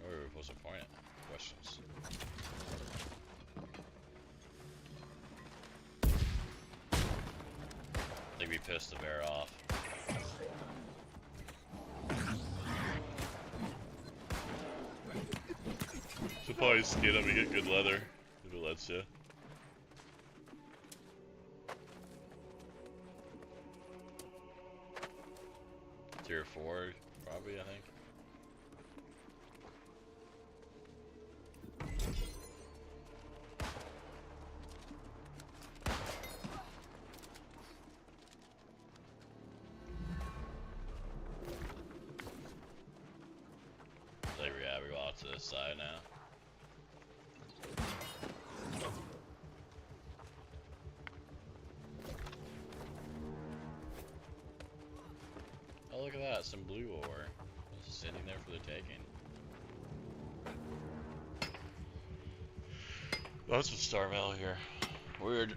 Where are we supposed to point it? Questions. I think we pissed the bear off. Should probably skin him and get good leather if it lets you. Tier 4, probably, I think. Like, yeah, we go out to this side now. Oh, look at that, some blue ore. Just sitting there for the taking. Oh, it's a star mail here. Weird.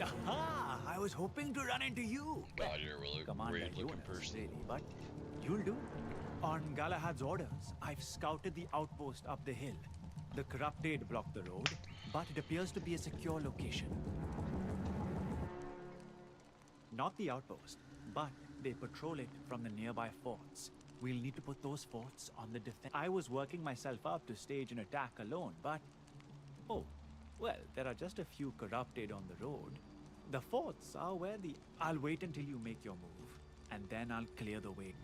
Aha! I was hoping to run into you. God, you're a really Commander great looking Ewanus, person. really, but you'll do. On Galahad's orders, I've scouted the outpost up the hill. The Corrupted blocked the road, but it appears to be a secure location. Not the outpost, but they patrol it from the nearby forts. We'll need to put those forts on the defense. I was working myself up to stage an attack alone, but... Oh, well, there are just a few Corrupted on the road. The forts are where the... I'll wait until you make your move, and then I'll clear the way.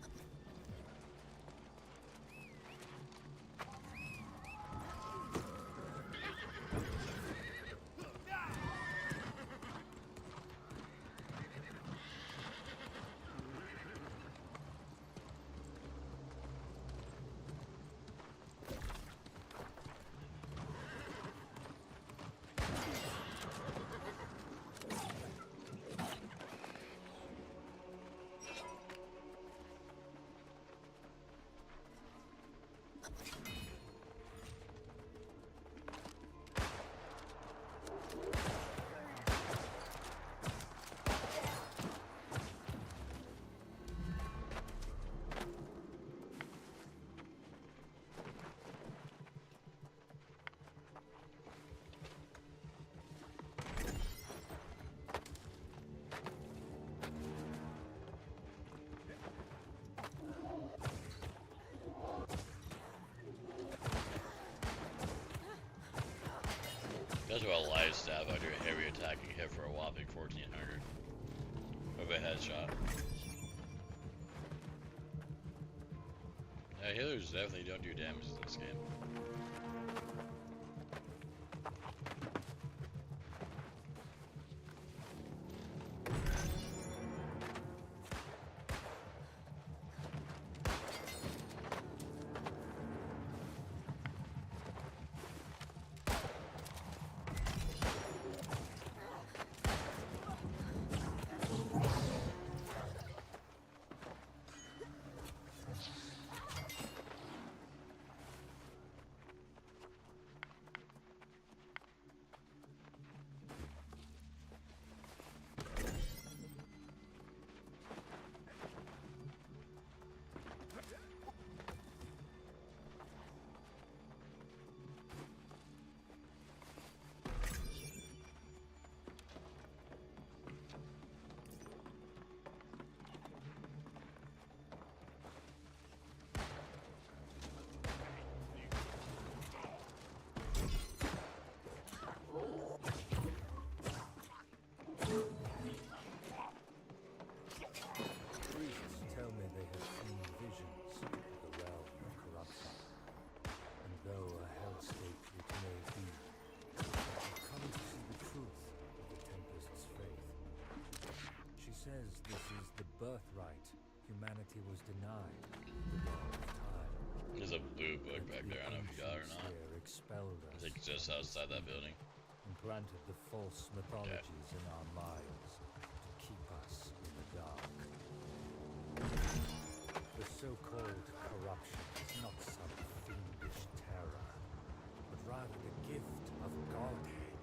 That's about a light stab. I do a heavy attacking hit for a whopping 1400. With a headshot. Yeah, healers definitely don't do damage in this game. Says this is the birthright humanity was denied the dawn of time. There's a blue book back there. I don't know if you got it or not. Expelled us, I think it's just outside that building. and granted the false mythologies in our minds to keep us in the dark. The so-called corruption is not some fiendish terror, but rather the gift of Godhead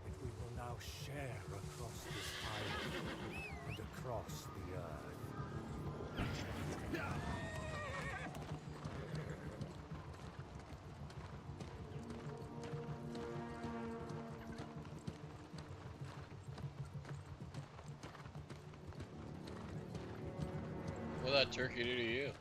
that we will now share across this island and across the earth. that turkey do to you?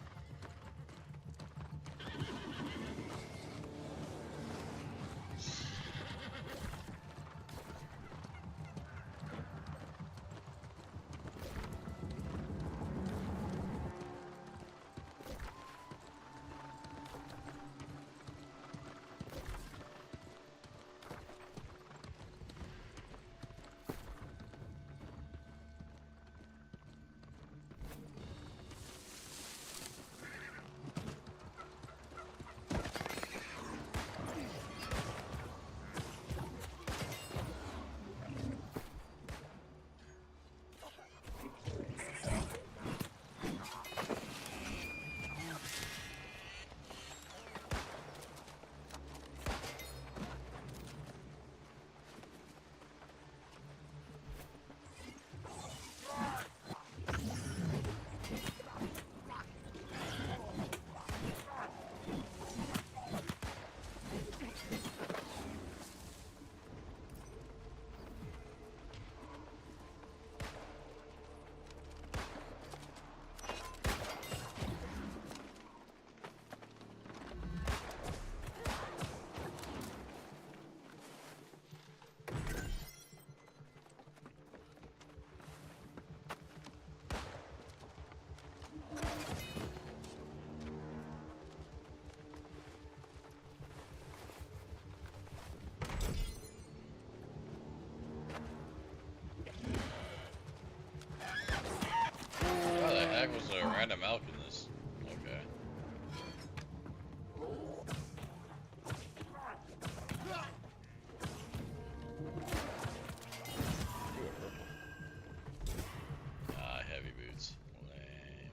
How the heck was there a random elk in this? Okay. Ah, heavy boots. Lame.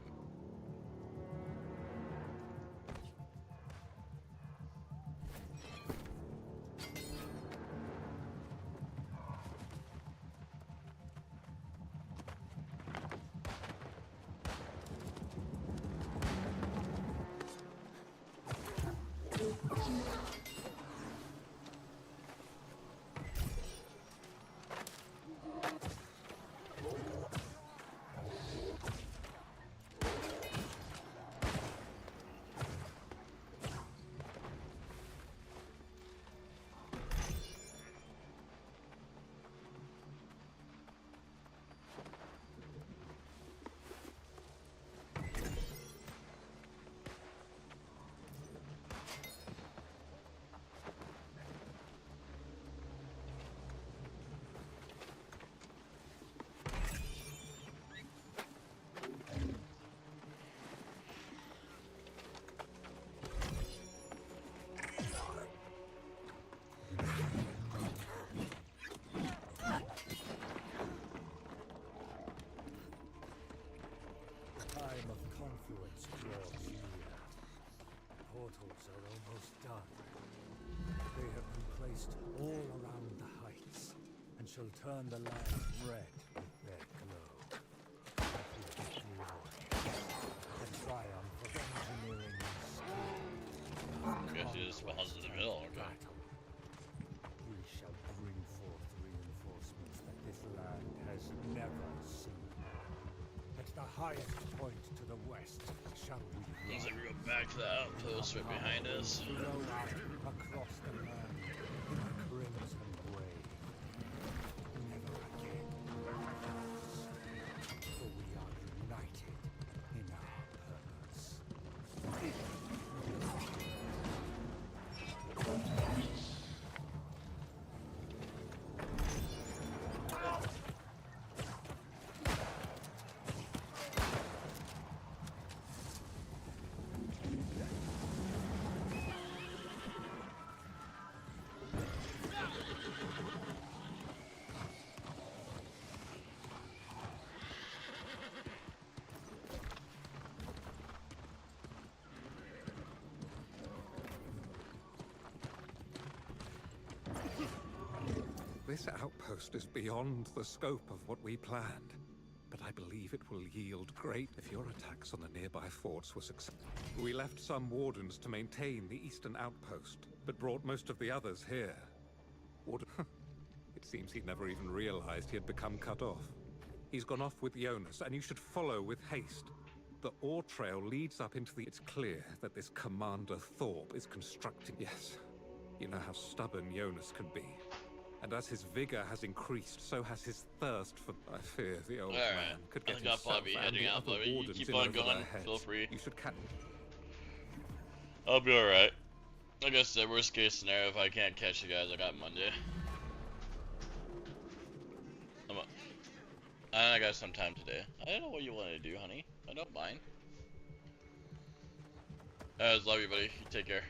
Time of confluence draws near. Portals are almost done. They have been placed all around the heights, and shall turn the land red with their glow. A triumph of engineering and skill. Guess he just spawns in the middle, okay. Battle. We shall bring forth reinforcements that this land has never seen. At the highest point to the west shall we Looks like we go back to the outpost right behind us. flow out across the land in a crimson wave. Never again else. For we are united in our purpose. This outpost is beyond the scope of what we planned, but I believe it will yield great if your attacks on the nearby forts were successful. We left some wardens to maintain the eastern outpost, but brought most of the others here. Warden... It seems he never even realized he had become cut off. He's gone off with Jonas, and you should follow with haste. The ore trail leads up into the... It's clear that this Commander Thorpe is constructing... Yes, you know how stubborn Jonas can be. And as his vigor has increased, so has his thirst for... I fear the old man could get I think I'll himself probably be and heading the out, other buddy. You wardens keep in on over going. their heads. Feel free. You should catch... I'll be alright. Like I said, worst case scenario, if I can't catch you guys, I got Monday. I got some time today. I don't know what you want to do, honey. I don't mind. I just love you, buddy. You take care.